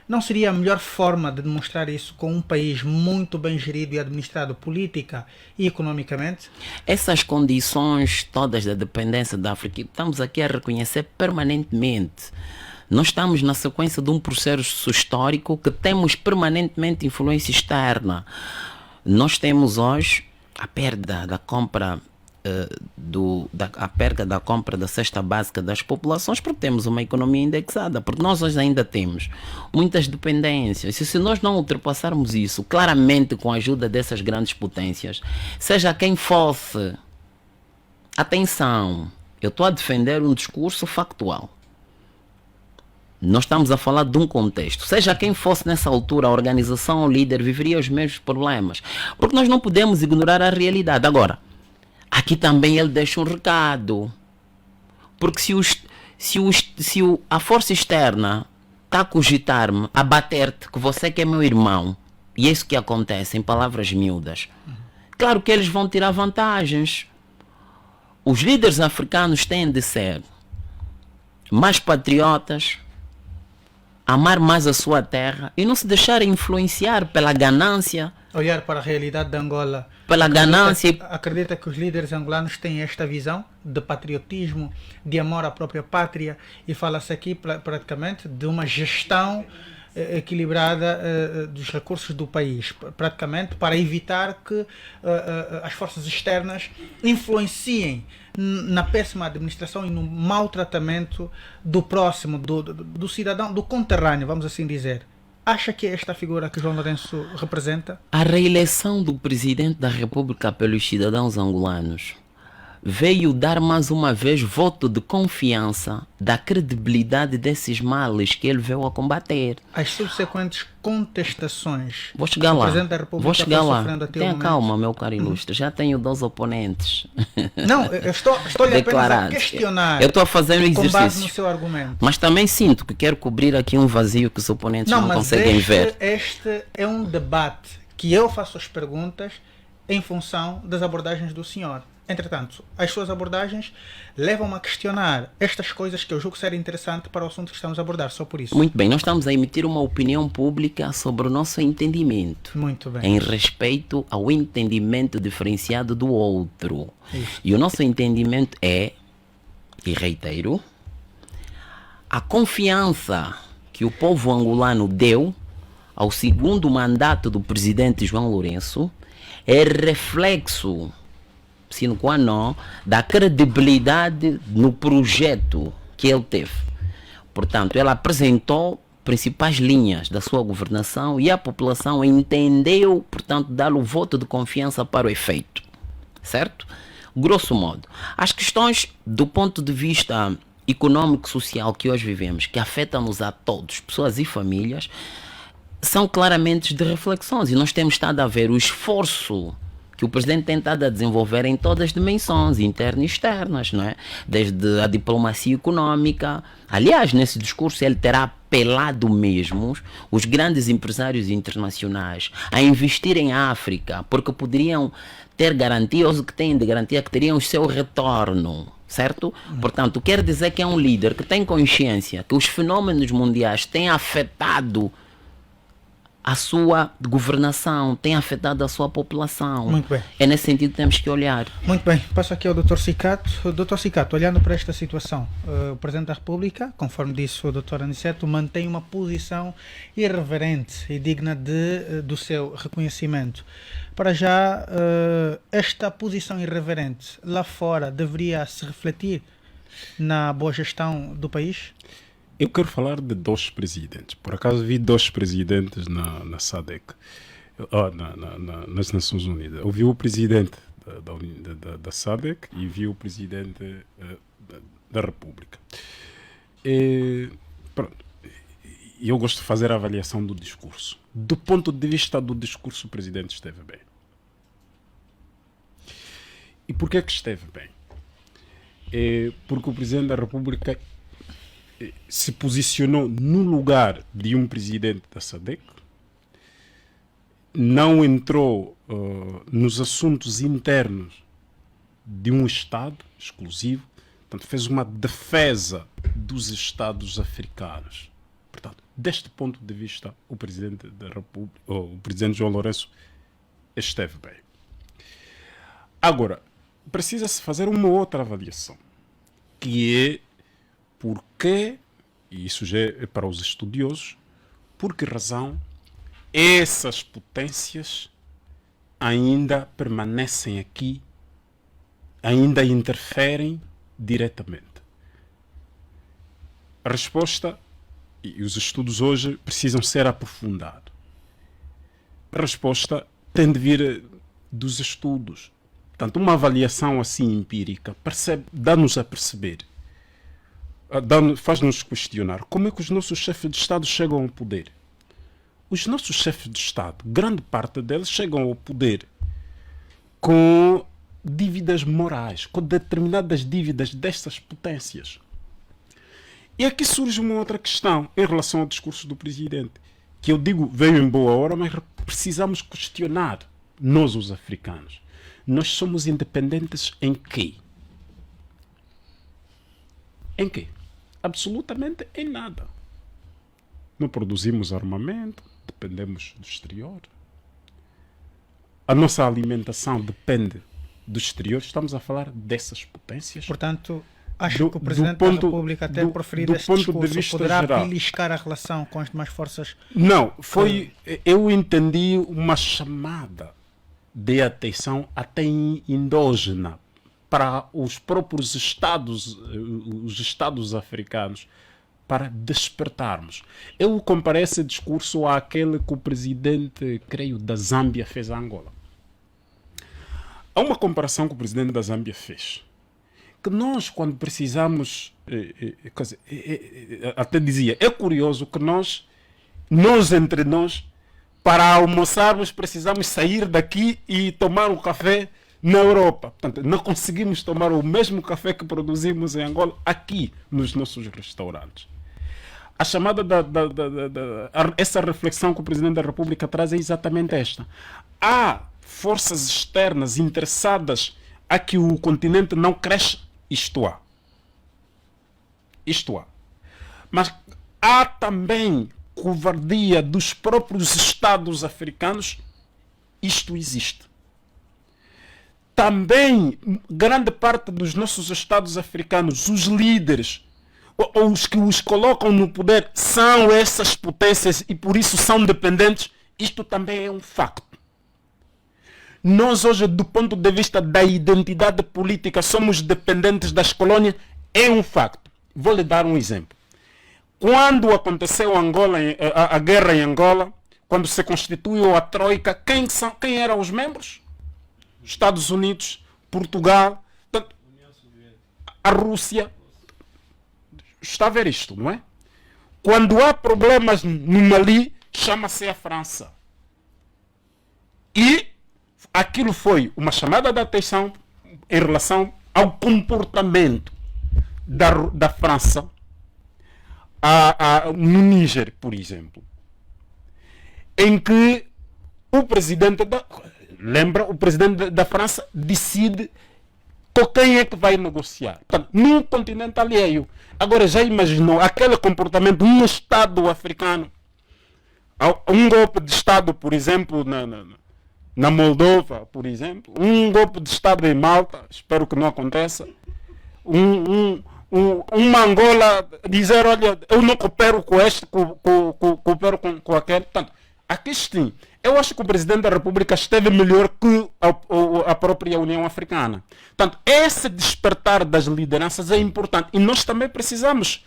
não seria a melhor forma de demonstrar isso com um país muito bem gerido e administrado política e economicamente? Essas condições todas da dependência da África, estamos aqui a reconhecer permanentemente. Nós estamos na sequência de um processo histórico que temos permanentemente influência externa. Nós temos hoje a perda da compra a perda da compra da cesta básica das populações, porque temos uma economia indexada, porque nós hoje ainda temos muitas dependências. E se nós não ultrapassarmos isso, claramente com a ajuda dessas grandes potências, seja quem fosse, atenção, eu estou a defender um discurso factual. Nós estamos a falar de um contexto. Seja quem fosse nessa altura, a organização, o líder, viveria os mesmos problemas. Porque nós não podemos ignorar a realidade. Agora, aqui também ele deixa um recado. Porque se a força externa está a cogitar-me, a bater-te, que você que é meu irmão, e é isso que acontece, em palavras miúdas, claro que eles vão tirar vantagens. Os líderes africanos têm de ser mais patriotas, amar mais a sua terra e não se deixar influenciar pela ganância. Olhar para a realidade de Angola. Pela ganância. Acredita que os líderes angolanos têm esta visão de patriotismo, de amor à própria pátria, e fala-se aqui praticamente de uma gestão equilibrada dos recursos do país, praticamente para evitar que as forças externas influenciem na péssima administração e no maltratamento do próximo, do cidadão, do conterrâneo, vamos assim dizer. Acha que é esta figura que João Lourenço representa? A reeleição do presidente da República pelos cidadãos angolanos veio dar mais uma vez voto de confiança da credibilidade desses males que ele veio a combater. As subsequentes contestações. Vou chegar lá. Vou chegar lá. Tenha calma, meu caro ilustre. Já tenho 2 oponentes. Não, eu estou-lhe apenas a questionar. Eu estou a fazer um exercício. Com base no seu argumento. Mas também sinto que quero cobrir aqui um vazio que os oponentes não conseguem ver. Este é um debate que eu faço as perguntas em função das abordagens do senhor. Entretanto, as suas abordagens levam-me a questionar estas coisas que eu julgo ser interessante para o assunto que estamos a abordar, só por isso. Muito bem, nós estamos a emitir uma opinião pública sobre o nosso entendimento. Muito bem. Em respeito ao entendimento diferenciado do outro. Isso. E o nosso entendimento é, e reitero, a confiança que o povo angolano deu ao segundo mandato do presidente João Lourenço é reflexo sine qua non da credibilidade no projeto que ele teve. Portanto, ele apresentou principais linhas da sua governação e a população entendeu, portanto, dar o voto de confiança para o efeito. Certo? Grosso modo, as questões do ponto de vista econômico-social que hoje vivemos, que afetam-nos a todos, pessoas e famílias, são claramente de reflexões, e nós temos estado a ver o esforço que o presidente tem estado a desenvolver em todas as dimensões, internas e externas, não é? Desde a diplomacia econômica. Aliás, nesse discurso ele terá apelado mesmo os grandes empresários internacionais a investir em África, porque poderiam ter garantia, ou que têm de garantia, que teriam o seu retorno. Certo? Portanto, quer dizer que é um líder que tem consciência que os fenômenos mundiais têm afetado a sua governação, tem afetado a sua população. Muito bem. É nesse sentido que temos que olhar. Muito bem, passo aqui ao Dr. Cicato. Dr. Cicato, olhando para esta situação, o Presidente da República, conforme disse o Dr. Aniceto, mantém uma posição irreverente e digna do seu reconhecimento. Para já, esta posição irreverente lá fora deveria se refletir na boa gestão do país? Eu quero falar de 2 presidentes. Por acaso vi 2 presidentes na SADC, nas Nações Unidas. Eu vi o presidente da SADC e vi o presidente da República. Eu gosto de fazer a avaliação do discurso. Do ponto de vista do discurso, o presidente esteve bem. E por que esteve bem? Porque o presidente da República se posicionou no lugar de um presidente da SADC, não entrou nos assuntos internos de um Estado exclusivo, portanto, fez uma defesa dos Estados africanos. Portanto, deste ponto de vista, o Presidente da República, o Presidente João Lourenço, esteve bem. Agora, precisa-se fazer uma outra avaliação, que é porque, e isso já é para os estudiosos, por que razão essas potências ainda permanecem aqui, ainda interferem diretamente. A resposta, e os estudos hoje precisam ser aprofundados, a resposta tem de vir dos estudos. Portanto, uma avaliação assim empírica dá-nos a perceber, faz-nos questionar como é que os nossos chefes de Estado chegam ao poder. Os nossos chefes de Estado, grande parte deles chegam ao poder com dívidas morais, com determinadas dívidas destas potências. E aqui surge uma outra questão em relação ao discurso do Presidente, que eu digo veio em boa hora, mas precisamos questionar, nós os africanos. Nós somos independentes em quê? Em quê? Absolutamente em nada. Não produzimos armamento, dependemos do exterior. A nossa alimentação depende do exterior. Estamos a falar dessas potências. Portanto, acho que o Presidente da República, até preferir este discurso, poderá beliscar a relação com as demais forças? Não, eu entendi uma chamada de atenção até endógena para os próprios Estados, os Estados africanos, para despertarmos. Eu comparei esse discurso àquele que o presidente, creio, da Zâmbia fez a Angola. Há uma comparação que o presidente da Zâmbia fez. Que nós, quando precisamos, até dizia, é curioso que nós entre nós, para almoçarmos, precisamos sair daqui e tomar um café na Europa. Portanto, não conseguimos tomar o mesmo café que produzimos em Angola aqui nos nossos restaurantes. A chamada essa reflexão que o Presidente da República traz é exatamente esta. Há forças externas interessadas a que o continente não cresça, isto há. Mas há também covardia dos próprios Estados africanos, isto existe. Também grande parte dos nossos Estados africanos, os líderes, ou os que os colocam no poder, são essas potências e por isso são dependentes, isto também é um facto. Nós hoje, do ponto de vista da identidade política, somos dependentes das colônias, é um facto. Vou lhe dar um exemplo. Quando aconteceu a guerra em Angola, quando se constituiu a Troika, quem eram os membros? Estados Unidos, Portugal, a Rússia. Está a ver isto, não é? Quando há problemas no Mali, chama-se a França. E aquilo foi uma chamada de atenção em relação ao comportamento da França no Níger, por exemplo, em que o presidente o presidente da França decide com quem é que vai negociar. Portanto, num continente alheio. Agora, já imaginou aquele comportamento de um Estado africano, um golpe de Estado, por exemplo, na Moldova, por exemplo, um golpe de Estado em Malta, espero que não aconteça, uma Angola dizer, olha, eu não coopero com este, coopero com aquele. Portanto, aqui sim, eu acho que o Presidente da República esteve melhor que a própria União Africana. Portanto, esse despertar das lideranças é importante e nós também precisamos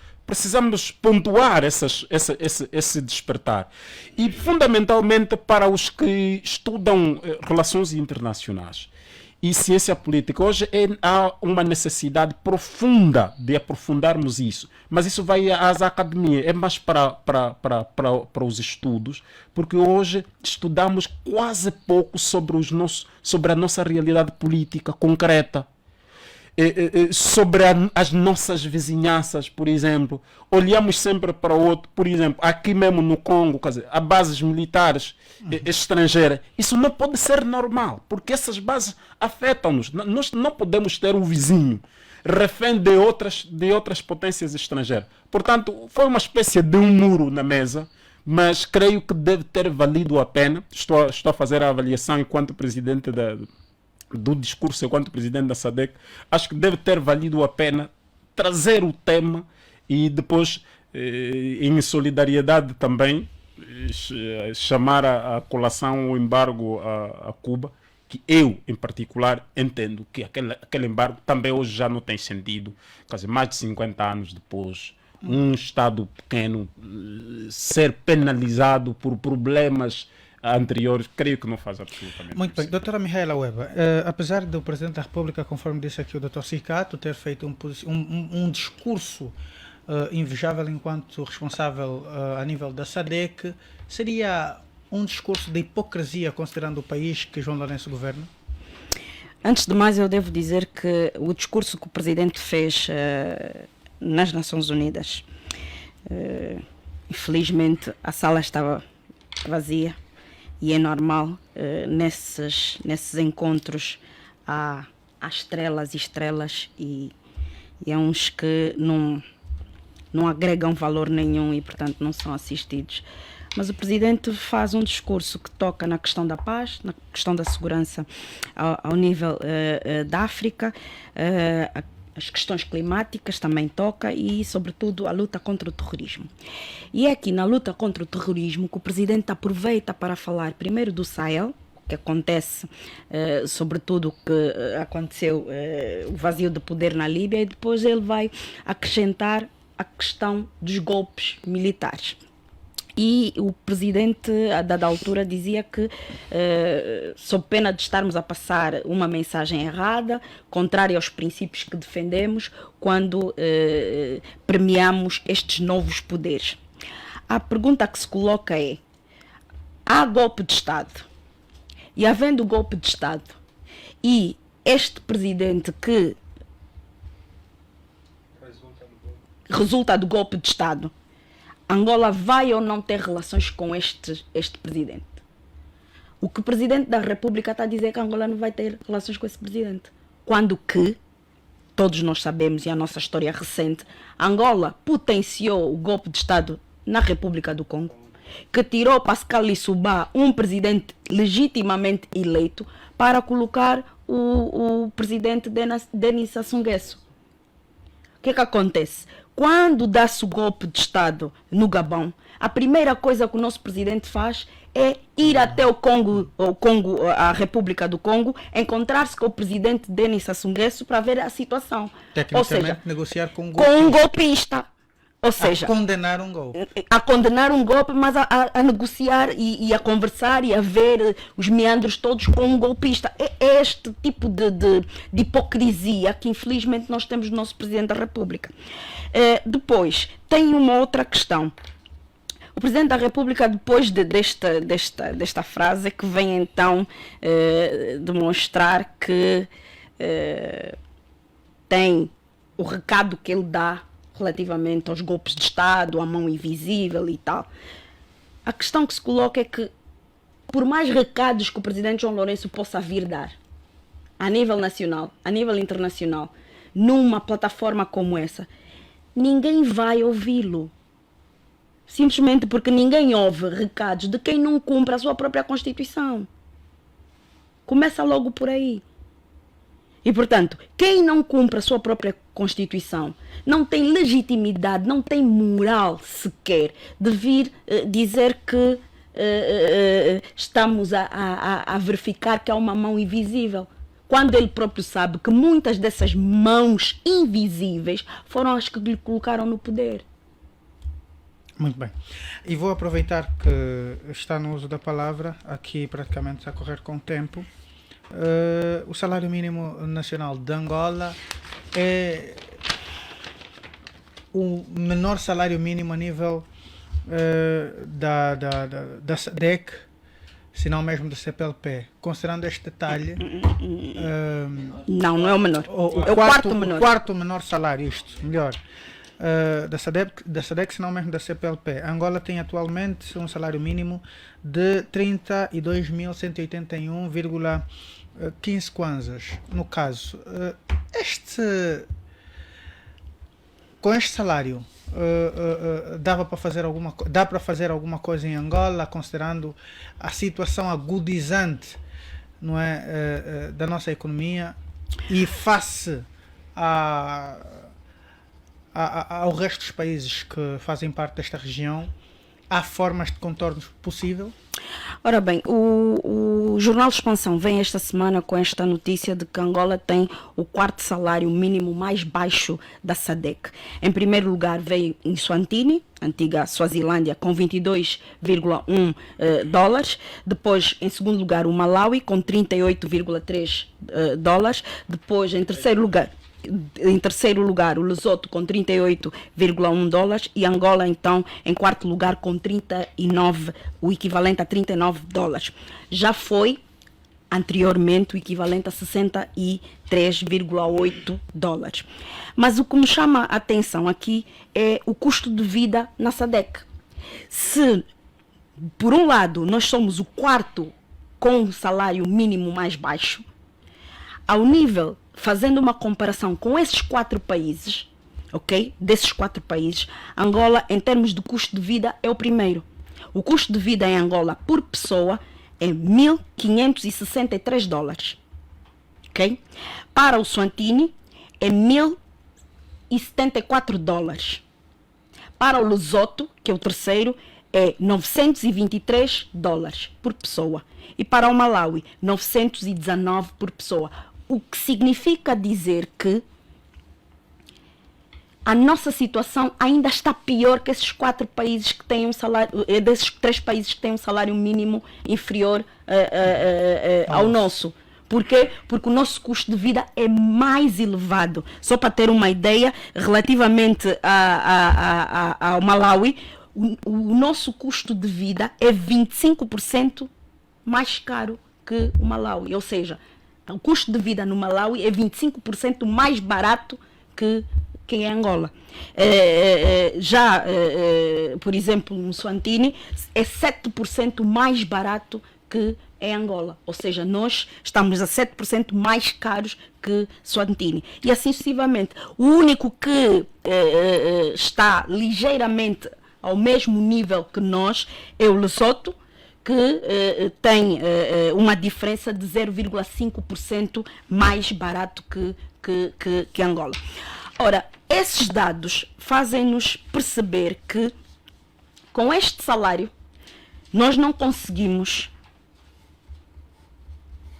pontuar esse despertar. E, fundamentalmente, para os que estudam relações internacionais e ciência política, hoje há uma necessidade profunda de aprofundarmos isso. Mas isso vai às academias, é mais para os estudos, porque hoje estudamos quase pouco sobre a nossa realidade política concreta. sobre as nossas vizinhanças, por exemplo. Olhamos sempre para o outro, por exemplo, aqui mesmo no Congo, quer dizer, há bases militares estrangeiras. Isso não pode ser normal, porque essas bases afetam-nos. Nós não podemos ter um vizinho refém de outras potências estrangeiras. Portanto, foi uma espécie de um muro na mesa, mas creio que deve ter valido a pena. Estou a fazer a avaliação enquanto presidente do discurso, enquanto presidente da SADC. Acho que deve ter valido a pena trazer o tema e depois, em solidariedade também, chamar a colação, o embargo a Cuba, que eu, em particular, entendo que aquele embargo também hoje já não tem sentido. Quer dizer, mais de 50 anos depois, um Estado pequeno ser penalizado por problemas anteriores, creio que não faz absolutamente Muito bem. sentido. Doutora Mihaela Weber, apesar do Presidente da República, conforme disse aqui o Dr. Cicato, ter feito um discurso invejável enquanto responsável a nível da SADC, seria um discurso de hipocrisia considerando o país que João Lourenço governa? Antes de mais, eu devo dizer que o discurso que o Presidente fez nas Nações Unidas, infelizmente a sala estava vazia e é normal, nesses encontros há estrelas e estrelas e há uns que não agregam valor nenhum e, portanto, não são assistidos. Mas o Presidente faz um discurso que toca na questão da paz, na questão da segurança ao nível da África, as questões climáticas também toca e, sobretudo, a luta contra o terrorismo. E é aqui na luta contra o terrorismo que o Presidente aproveita para falar primeiro do Sahel, que acontece, sobretudo que aconteceu o vazio de poder na Líbia, e depois ele vai acrescentar a questão dos golpes militares. E o Presidente, a dada altura, dizia que, sob pena de estarmos a passar uma mensagem errada, contrária aos princípios que defendemos, quando premiamos estes novos poderes. A pergunta que se coloca é: há golpe de Estado? E havendo golpe de Estado, e este Presidente que resulta do golpe de Estado, Angola vai ou não ter relações com este Presidente? O que o Presidente da República está a dizer é que Angola não vai ter relações com esse Presidente. Quando que, todos nós sabemos, e a nossa história recente, Angola potenciou o golpe de Estado na República do Congo, que tirou Pascal Lissouba, um presidente legitimamente eleito, para colocar o presidente Denis Sassou Nguesso. O que é que acontece? Quando dá-se o golpe de Estado no Gabão, a primeira coisa que o nosso presidente faz é ir até o Congo, a República do Congo, encontrar-se com o presidente Denis Sassou Nguesso para ver a situação. Tecnicamente, ou seja, negociar com um golpista. Ou seja, a condenar um golpe. A condenar um golpe, mas a negociar e a conversar e a ver os meandros todos com um golpista. É este tipo de hipocrisia que infelizmente nós temos no nosso Presidente da República. Depois, tem uma outra questão. O Presidente da República, depois desta frase, que vem então demonstrar que tem o recado que ele dá relativamente aos golpes de Estado, à mão invisível e tal. A questão que se coloca é que, por mais recados que o Presidente João Lourenço possa vir dar, a nível nacional, a nível internacional, numa plataforma como essa, ninguém vai ouvi-lo. Simplesmente porque ninguém ouve recados de quem não cumpre a sua própria Constituição. Começa logo por aí. E, portanto, quem não cumpre a sua própria Constituição não tem legitimidade, não tem moral sequer de vir dizer que estamos a verificar que há uma mão invisível, quando ele próprio sabe que muitas dessas mãos invisíveis foram as que lhe colocaram no poder. Muito bem. E vou aproveitar que está no uso da palavra, aqui praticamente a correr com o tempo. O salário mínimo nacional de Angola é o menor salário mínimo a nível da SADC, se não mesmo da CPLP. Considerando este detalhe, Não é o menor. É o quarto menor. O quarto menor salário, isto, melhor. Da SADEC, se não mesmo da CPLP. Angola tem atualmente um salário mínimo de 32.181,15 kwanzas. No caso, com este salário, dá para fazer alguma coisa em Angola, considerando a situação agudizante, não é, da nossa economia, e face ao resto dos países que fazem parte desta região, há formas de contorno possível? Ora bem, o Jornal de Expansão vem esta semana com esta notícia de que Angola tem o quarto salário mínimo mais baixo da SADC. Em primeiro lugar veio em Swatini, antiga Suazilândia, com 22,1 dólares. Depois, em segundo lugar, o Malawi, com 38,3 dólares. Depois, em terceiro lugar, o Lesoto com 38,1 dólares e Angola, então, em quarto lugar com 39, o equivalente a 39 dólares. Já foi, anteriormente, o equivalente a 63,8 dólares. Mas o que me chama a atenção aqui é o custo de vida na SADC. Se, por um lado, nós somos o quarto com o salário mínimo mais baixo, ao nível, fazendo uma comparação com esses 4 países, ok? Desses 4 países, Angola, em termos de custo de vida, é o primeiro. O custo de vida em Angola por pessoa é 1.563 dólares, ok? Para o Swatini é 1.074 dólares. Para o Lesoto, que é o terceiro, é 923 dólares por pessoa. E para o Malawi, 919 por pessoa. O que significa dizer que a nossa situação ainda está pior que esses 4 países que têm um salário, desses 3 países que têm um salário mínimo inferior ao nosso. Por quê? Porque o nosso custo de vida é mais elevado. Só para ter uma ideia, relativamente ao Malawi, o nosso custo de vida é 25% mais caro que o Malawi. Ou seja, o custo de vida no Malawi é 25% mais barato que em Angola. Por exemplo, no Swatini, é 7% mais barato que em Angola. Ou seja, nós estamos a 7% mais caros que Swatini. E assim sucessivamente. O único que está ligeiramente ao mesmo nível que nós é o Lesoto, que tem uma diferença de 0,5% mais barato que Angola. Ora, esses dados fazem-nos perceber que com este salário nós não conseguimos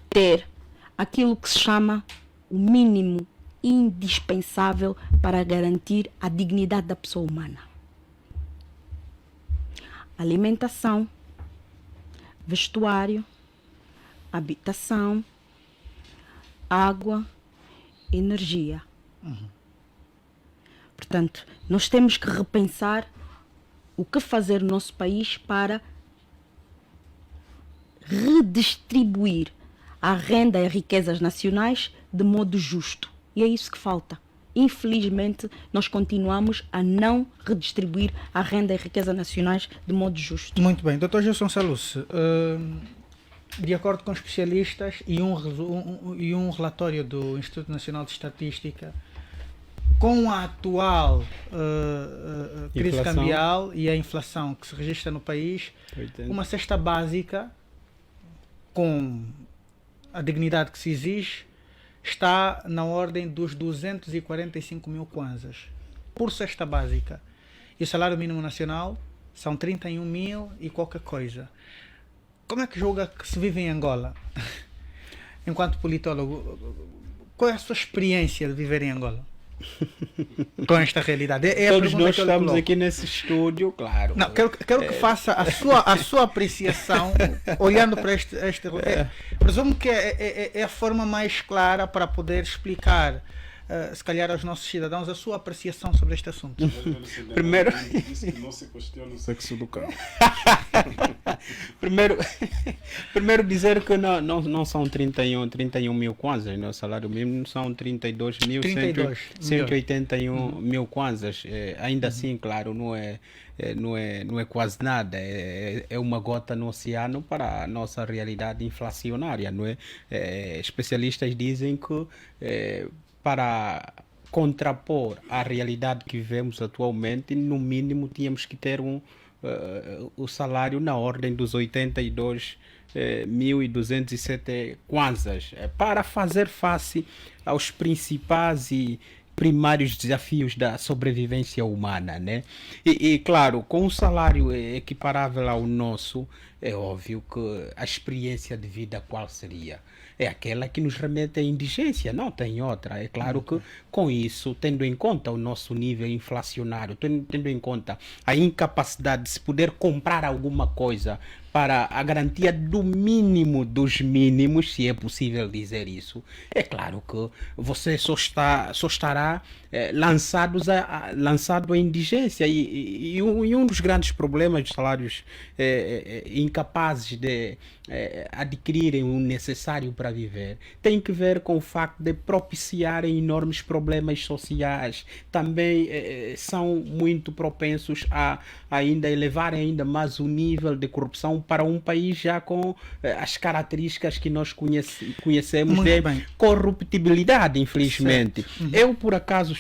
ter aquilo que se chama o mínimo indispensável para garantir a dignidade da pessoa humana. Alimentação, vestuário, habitação, água, energia. Portanto, nós temos que repensar o que fazer no nosso país para redistribuir a renda e as riquezas nacionais de modo justo. E é isso que falta. Infelizmente, nós continuamos a não redistribuir a renda e a riqueza nacionais de modo justo. Muito bem. Dr. Gilson Saluce, de acordo com especialistas e um relatório do Instituto Nacional de Estatística, com a atual crise cambial e a inflação que se registra no país, 80. Uma cesta básica, com a dignidade que se exige, está na ordem dos 245 mil kwanzas por cesta básica. E o salário mínimo nacional são 31 mil e qualquer coisa. Como é que julga que se vive em Angola? Enquanto politólogo, qual é a sua experiência de viver em Angola? Com esta realidade. Todos nós estamos aqui nesse estúdio, claro. Não, quero que faça a sua apreciação olhando para este presumo que é a forma mais clara para poder explicar se calhar aos nossos cidadãos a sua apreciação sobre este assunto. Primeiro, disse que não se questiona o sexo do carro. primeiro dizer que não são 31 mil kwanzas, né? O salário mínimo são 181 mil kwanzas. Ainda assim, claro, não é quase nada, é uma gota no oceano para a nossa realidade inflacionária, não é? Especialistas dizem que para contrapor a realidade que vivemos atualmente, no mínimo tínhamos que ter o salário na ordem dos 82.207 kwanzas para fazer face aos principais e primários desafios da sobrevivência humana, né? E claro, com um salário equiparável ao nosso, é óbvio que a experiência de vida qual seria? É aquela que nos remete à indigência, não tem outra. É claro que com isso, tendo em conta o nosso nível inflacionário, tendo em conta a incapacidade de se poder comprar alguma coisa para a garantia do mínimo dos mínimos, se é possível dizer isso, é claro que você só estará lançado à indigência. E um dos grandes problemas dos salários incapazes de adquirirem o necessário para viver tem que ver com o facto de propiciarem enormes problemas sociais. Também são muito propensos a ainda elevarem ainda mais o nível de corrupção para um país já com as características que nós conhecemos Muito de bem. corruptibilidade, infelizmente. Certo. Uhum. Eu, por acaso,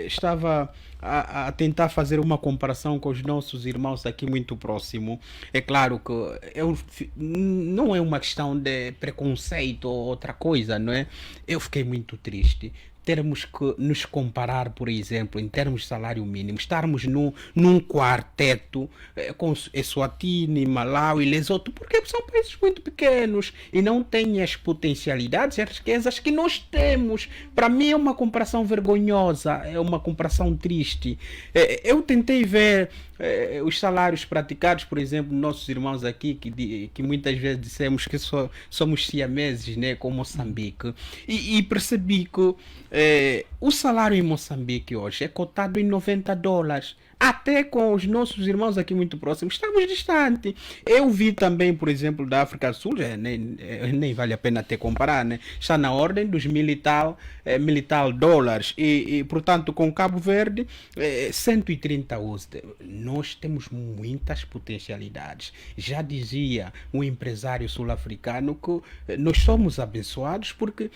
estava a tentar fazer uma comparação com os nossos irmãos aqui muito próximo. É claro que não é uma questão de preconceito ou outra coisa, não é? Eu fiquei muito triste termos que nos comparar, por exemplo, em termos de salário mínimo, estarmos num quarteto com Eswatini, Malawi, Lesoto, porque são países muito pequenos e não têm as potencialidades e as riquezas que nós temos. Para mim é uma comparação vergonhosa, é uma comparação triste. Eu tentei ver os salários praticados, por exemplo, nossos irmãos aqui, que muitas vezes dissemos que somos siameses, né, com Moçambique, e percebi que o salário em Moçambique hoje é cotado em $90. Até com os nossos irmãos aqui muito próximos, estamos distantes. Eu vi também, por exemplo, da África do Sul, nem vale a pena até comparar, né? Está na ordem dos $1.000 e, portanto, com Cabo Verde, 130 USD. Nós temos muitas potencialidades. Já dizia um empresário sul-africano que nós somos abençoados porque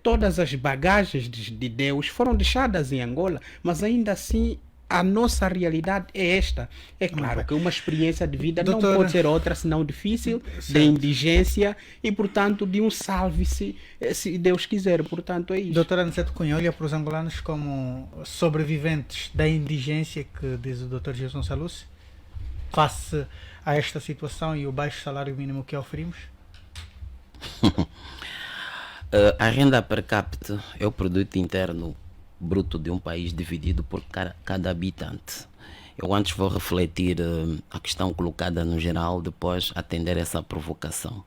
todas as bagagens de Deus foram deixadas em Angola, mas ainda assim a nossa realidade é esta. É claro que uma experiência de vida não pode ser outra senão difícil, de indigência e, portanto, de um salve-se, se Deus quiser. Portanto, é isso. Doutora Aniceto Cunha olha para os angolanos como sobreviventes da indigência que diz o Dr. Gilson Salluci, face a esta situação e o baixo salário mínimo que oferimos? A renda per capita é o produto interno bruto de um país dividido por cada habitante. Eu antes vou refletir a questão colocada no geral, depois atender essa provocação.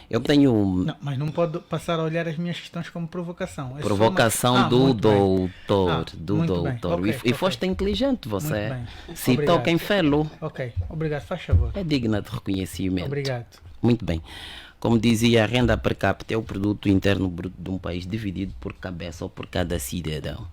Eu tenho... Não, mas não pode passar a olhar as minhas questões como provocação. Provocação do doutor. Okay, e foste inteligente, você citou Obrigado. quem falou. Ok, obrigado, faz favor. É digna de reconhecimento. Obrigado. Muito bem. Como dizia, a renda per capita é o produto interno bruto de um país dividido por cabeça ou por cada cidadão.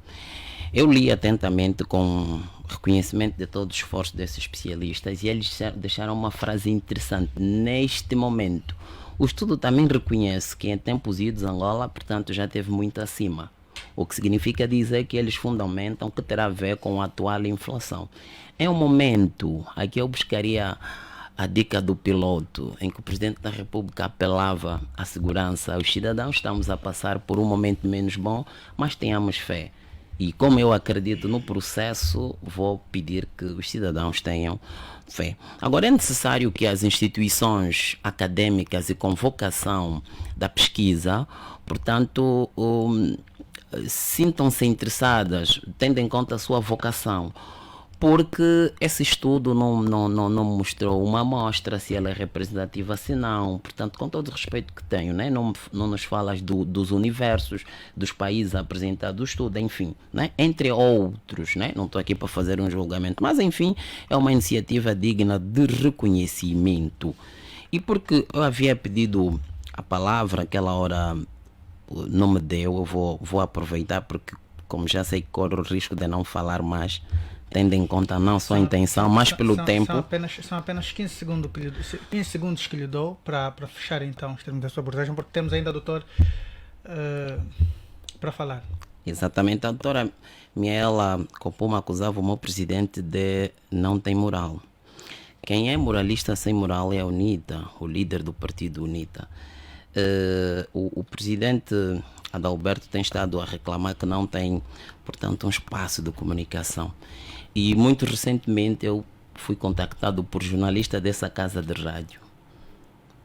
Eu li atentamente com reconhecimento de todo o esforço desses especialistas e eles deixaram uma frase interessante. Neste momento, o estudo também reconhece que em tempos idos Angola, portanto, já teve muito acima. O que significa dizer que eles fundamentam que terá a ver com a atual inflação. É um momento, aqui eu buscaria a dica do piloto, em que o Presidente da República apelava à segurança aos cidadãos. Estamos a passar por um momento menos bom, mas tenhamos fé. E como eu acredito no processo, vou pedir que os cidadãos tenham fé. Agora, é necessário que as instituições acadêmicas e com vocação da pesquisa, portanto, sintam-se interessadas, tendo em conta a sua vocação, porque esse estudo não mostrou uma amostra, se ela é representativa, se não. Portanto, com todo o respeito que tenho, né? Não nos falas dos universos, dos países apresentados do estudo, enfim, né? Entre outros, né? Não estou aqui para fazer um julgamento, mas enfim, é uma iniciativa digna de reconhecimento. E porque eu havia pedido a palavra, aquela hora não me deu, eu vou aproveitar, porque como já sei que corro o risco de não falar mais, tendo em conta não só a intenção, mas pelo tempo. São apenas 15 segundos que lhe dou para fechar então os termos da sua abordagem, porque temos ainda o doutor para falar. Exatamente, a doutora Miela Copuma acusava o meu presidente de não ter moral. Quem é moralista sem moral é a UNITA, o líder do partido UNITA. O presidente Adalberto tem estado a reclamar que não tem, portanto, um espaço de comunicação. E muito recentemente eu fui contactado por jornalistas dessa casa de rádio.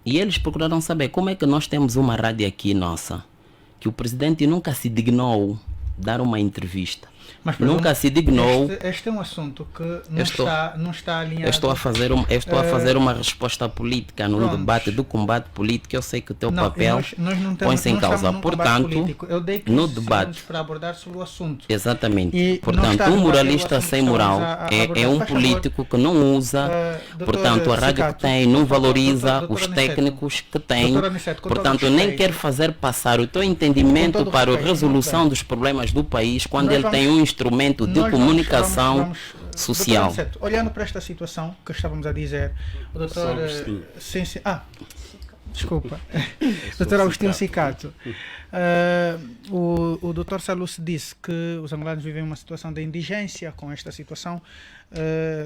E eles procuraram saber como é que nós temos uma rádio aqui nossa, que o presidente nunca se dignou dar uma entrevista. Mas, nunca se dignou. Este é um assunto que não está alinhado. Eu estou a fazer uma resposta política no debate do combate político. Eu sei que o teu papel põe-se em causa. Portanto, eu dei no debate para abordar sobre o assunto. Exatamente. E portanto, um moralista sem moral é um político que não usa, portanto, a rádio que tem, não valoriza os técnicos que tem, portanto, nem quer fazer passar o teu entendimento para a resolução dos problemas do país quando ele tem um instrumento de comunicação social. Olhando para esta situação que estávamos a dizer, o doutor desculpa, doutor Agostinho Cicato, o doutor Saluce disse que os angolanos vivem uma situação de indigência com esta situação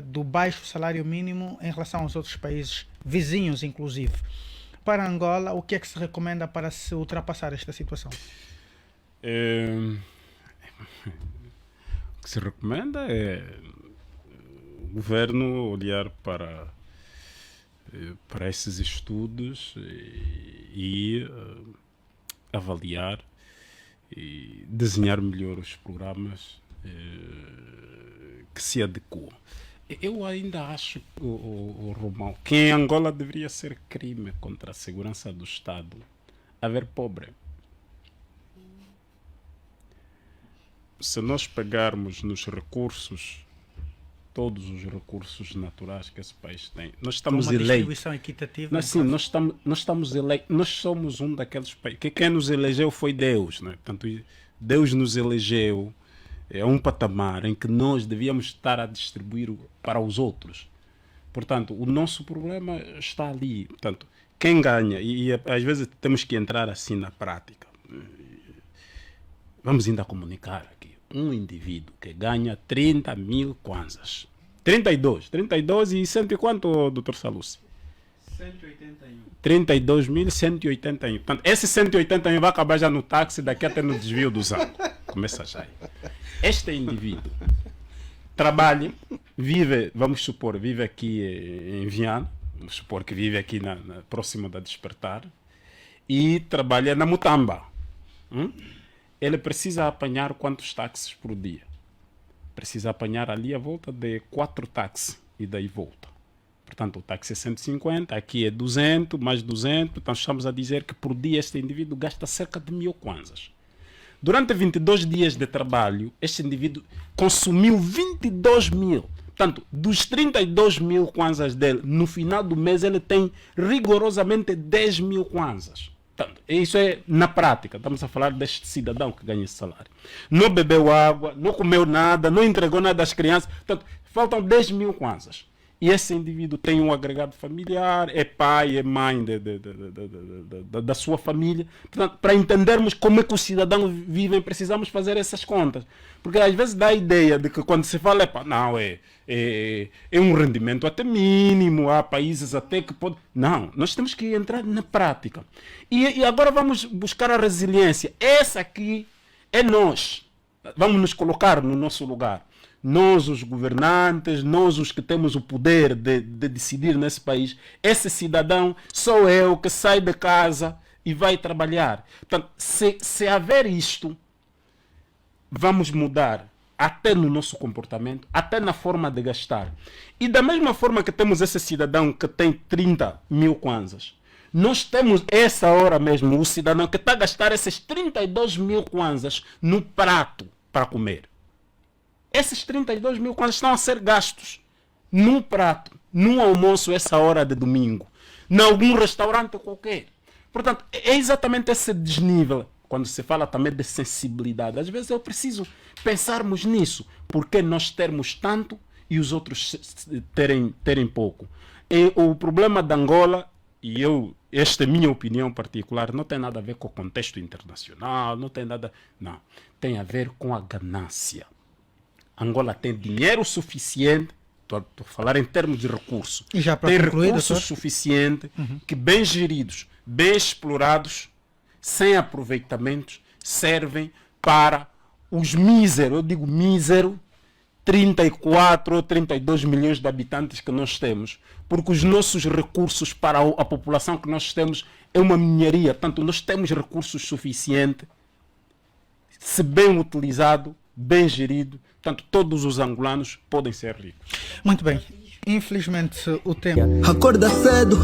do baixo salário mínimo em relação aos outros países vizinhos, inclusive. Para Angola, o que é que se recomenda para se ultrapassar esta situação? O que se recomenda é o governo olhar para esses estudos e avaliar e desenhar melhor os programas que se adequam. Eu ainda acho, o Romão, que em Angola deveria ser crime contra a segurança do Estado haver pobre. Se nós pegarmos nos recursos, todos os recursos naturais que esse país tem, nós estamos eleitos. Distribuição equitativa. Nós estamos eleitos. Nós somos um daqueles países que quem nos elegeu foi Deus, né? Portanto, Deus nos elegeu a um patamar em que nós devíamos estar a distribuir para os outros. Portanto, o nosso problema está ali. Portanto, quem ganha, e às vezes temos que entrar assim na prática. Vamos ainda comunicar aqui. Um indivíduo que ganha 30 mil kwanzas. 32 e cento e quanto, doutor Saluce? 181. 32.181. Portanto, esse 181 vai acabar já no táxi, daqui até no desvio do Zango. Começa já aí. Este indivíduo trabalha, vive, vamos supor, vive aqui em Viana, vamos supor que vive aqui próximo da Despertar, e trabalha na Mutamba. Ele precisa apanhar quantos táxis por dia? Precisa apanhar ali a volta de 4 táxis e daí volta. Portanto, o táxi é 150, aqui é 200, mais 200. Então, estamos a dizer que por dia este indivíduo gasta cerca de 1000 kwanzas. Durante 22 dias de trabalho, este indivíduo consumiu 22 mil. Portanto, dos 32 mil kwanzas dele, no final do mês ele tem rigorosamente 10 mil kwanzas. Portanto, isso é na prática. Estamos a falar deste cidadão que ganha esse salário. Não bebeu água, não comeu nada, não entregou nada às crianças. Portanto, faltam 10 mil kwanzas. E esse indivíduo tem um agregado familiar, é pai, é mãe da sua família. Portanto, para entendermos como é que os cidadãos vivem, precisamos fazer essas contas. Porque às vezes dá a ideia de que quando se fala, é um rendimento até mínimo, há países até que pode... Não, nós temos que entrar na prática. E agora vamos buscar a resiliência. Essa aqui é nós. Vamos nos colocar no nosso lugar. Nós, os governantes, nós, os que temos o poder de decidir nesse país, esse cidadão sou eu que sai de casa e vai trabalhar. Portanto, se haver isto, vamos mudar até no nosso comportamento, até na forma de gastar. E da mesma forma que temos esse cidadão que tem 30 mil kwanzas, nós temos essa hora mesmo o cidadão que está a gastar esses 32 mil kwanzas no prato para comer. Esses 32 mil kwanzas estão a ser gastos num prato, num almoço essa hora de domingo, em algum restaurante qualquer. Portanto, é exatamente esse desnível. Quando se fala também de sensibilidade, às vezes eu preciso pensarmos nisso, porque nós termos tanto e os outros terem pouco. E o problema da Angola, e esta é a minha opinião particular, não tem nada a ver com o contexto internacional, não tem nada, não, tem a ver com a ganância. Angola tem dinheiro suficiente, estou a falar em termos de recursos, E já para tem concluir, recursos doutor? suficientes que, bem geridos, bem explorados, sem aproveitamentos, servem para os míseros, eu digo mísero, 34 ou 32 milhões de habitantes que nós temos, porque os nossos recursos para a população que nós temos é uma minharia, tanto nós temos recursos suficientes, se bem utilizado, bem gerido, tanto todos os angolanos podem ser ricos. Muito bem. Infelizmente o tempo. Acorda cedo,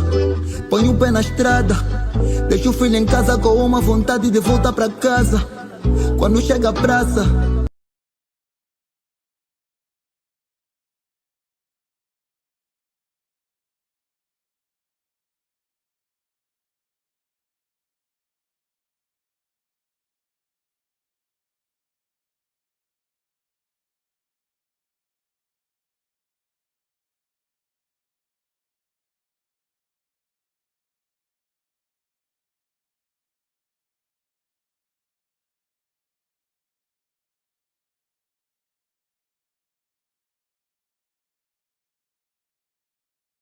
põe o pé na estrada, deixa o filho em casa com uma vontade de voltar para casa. Quando chega a praça,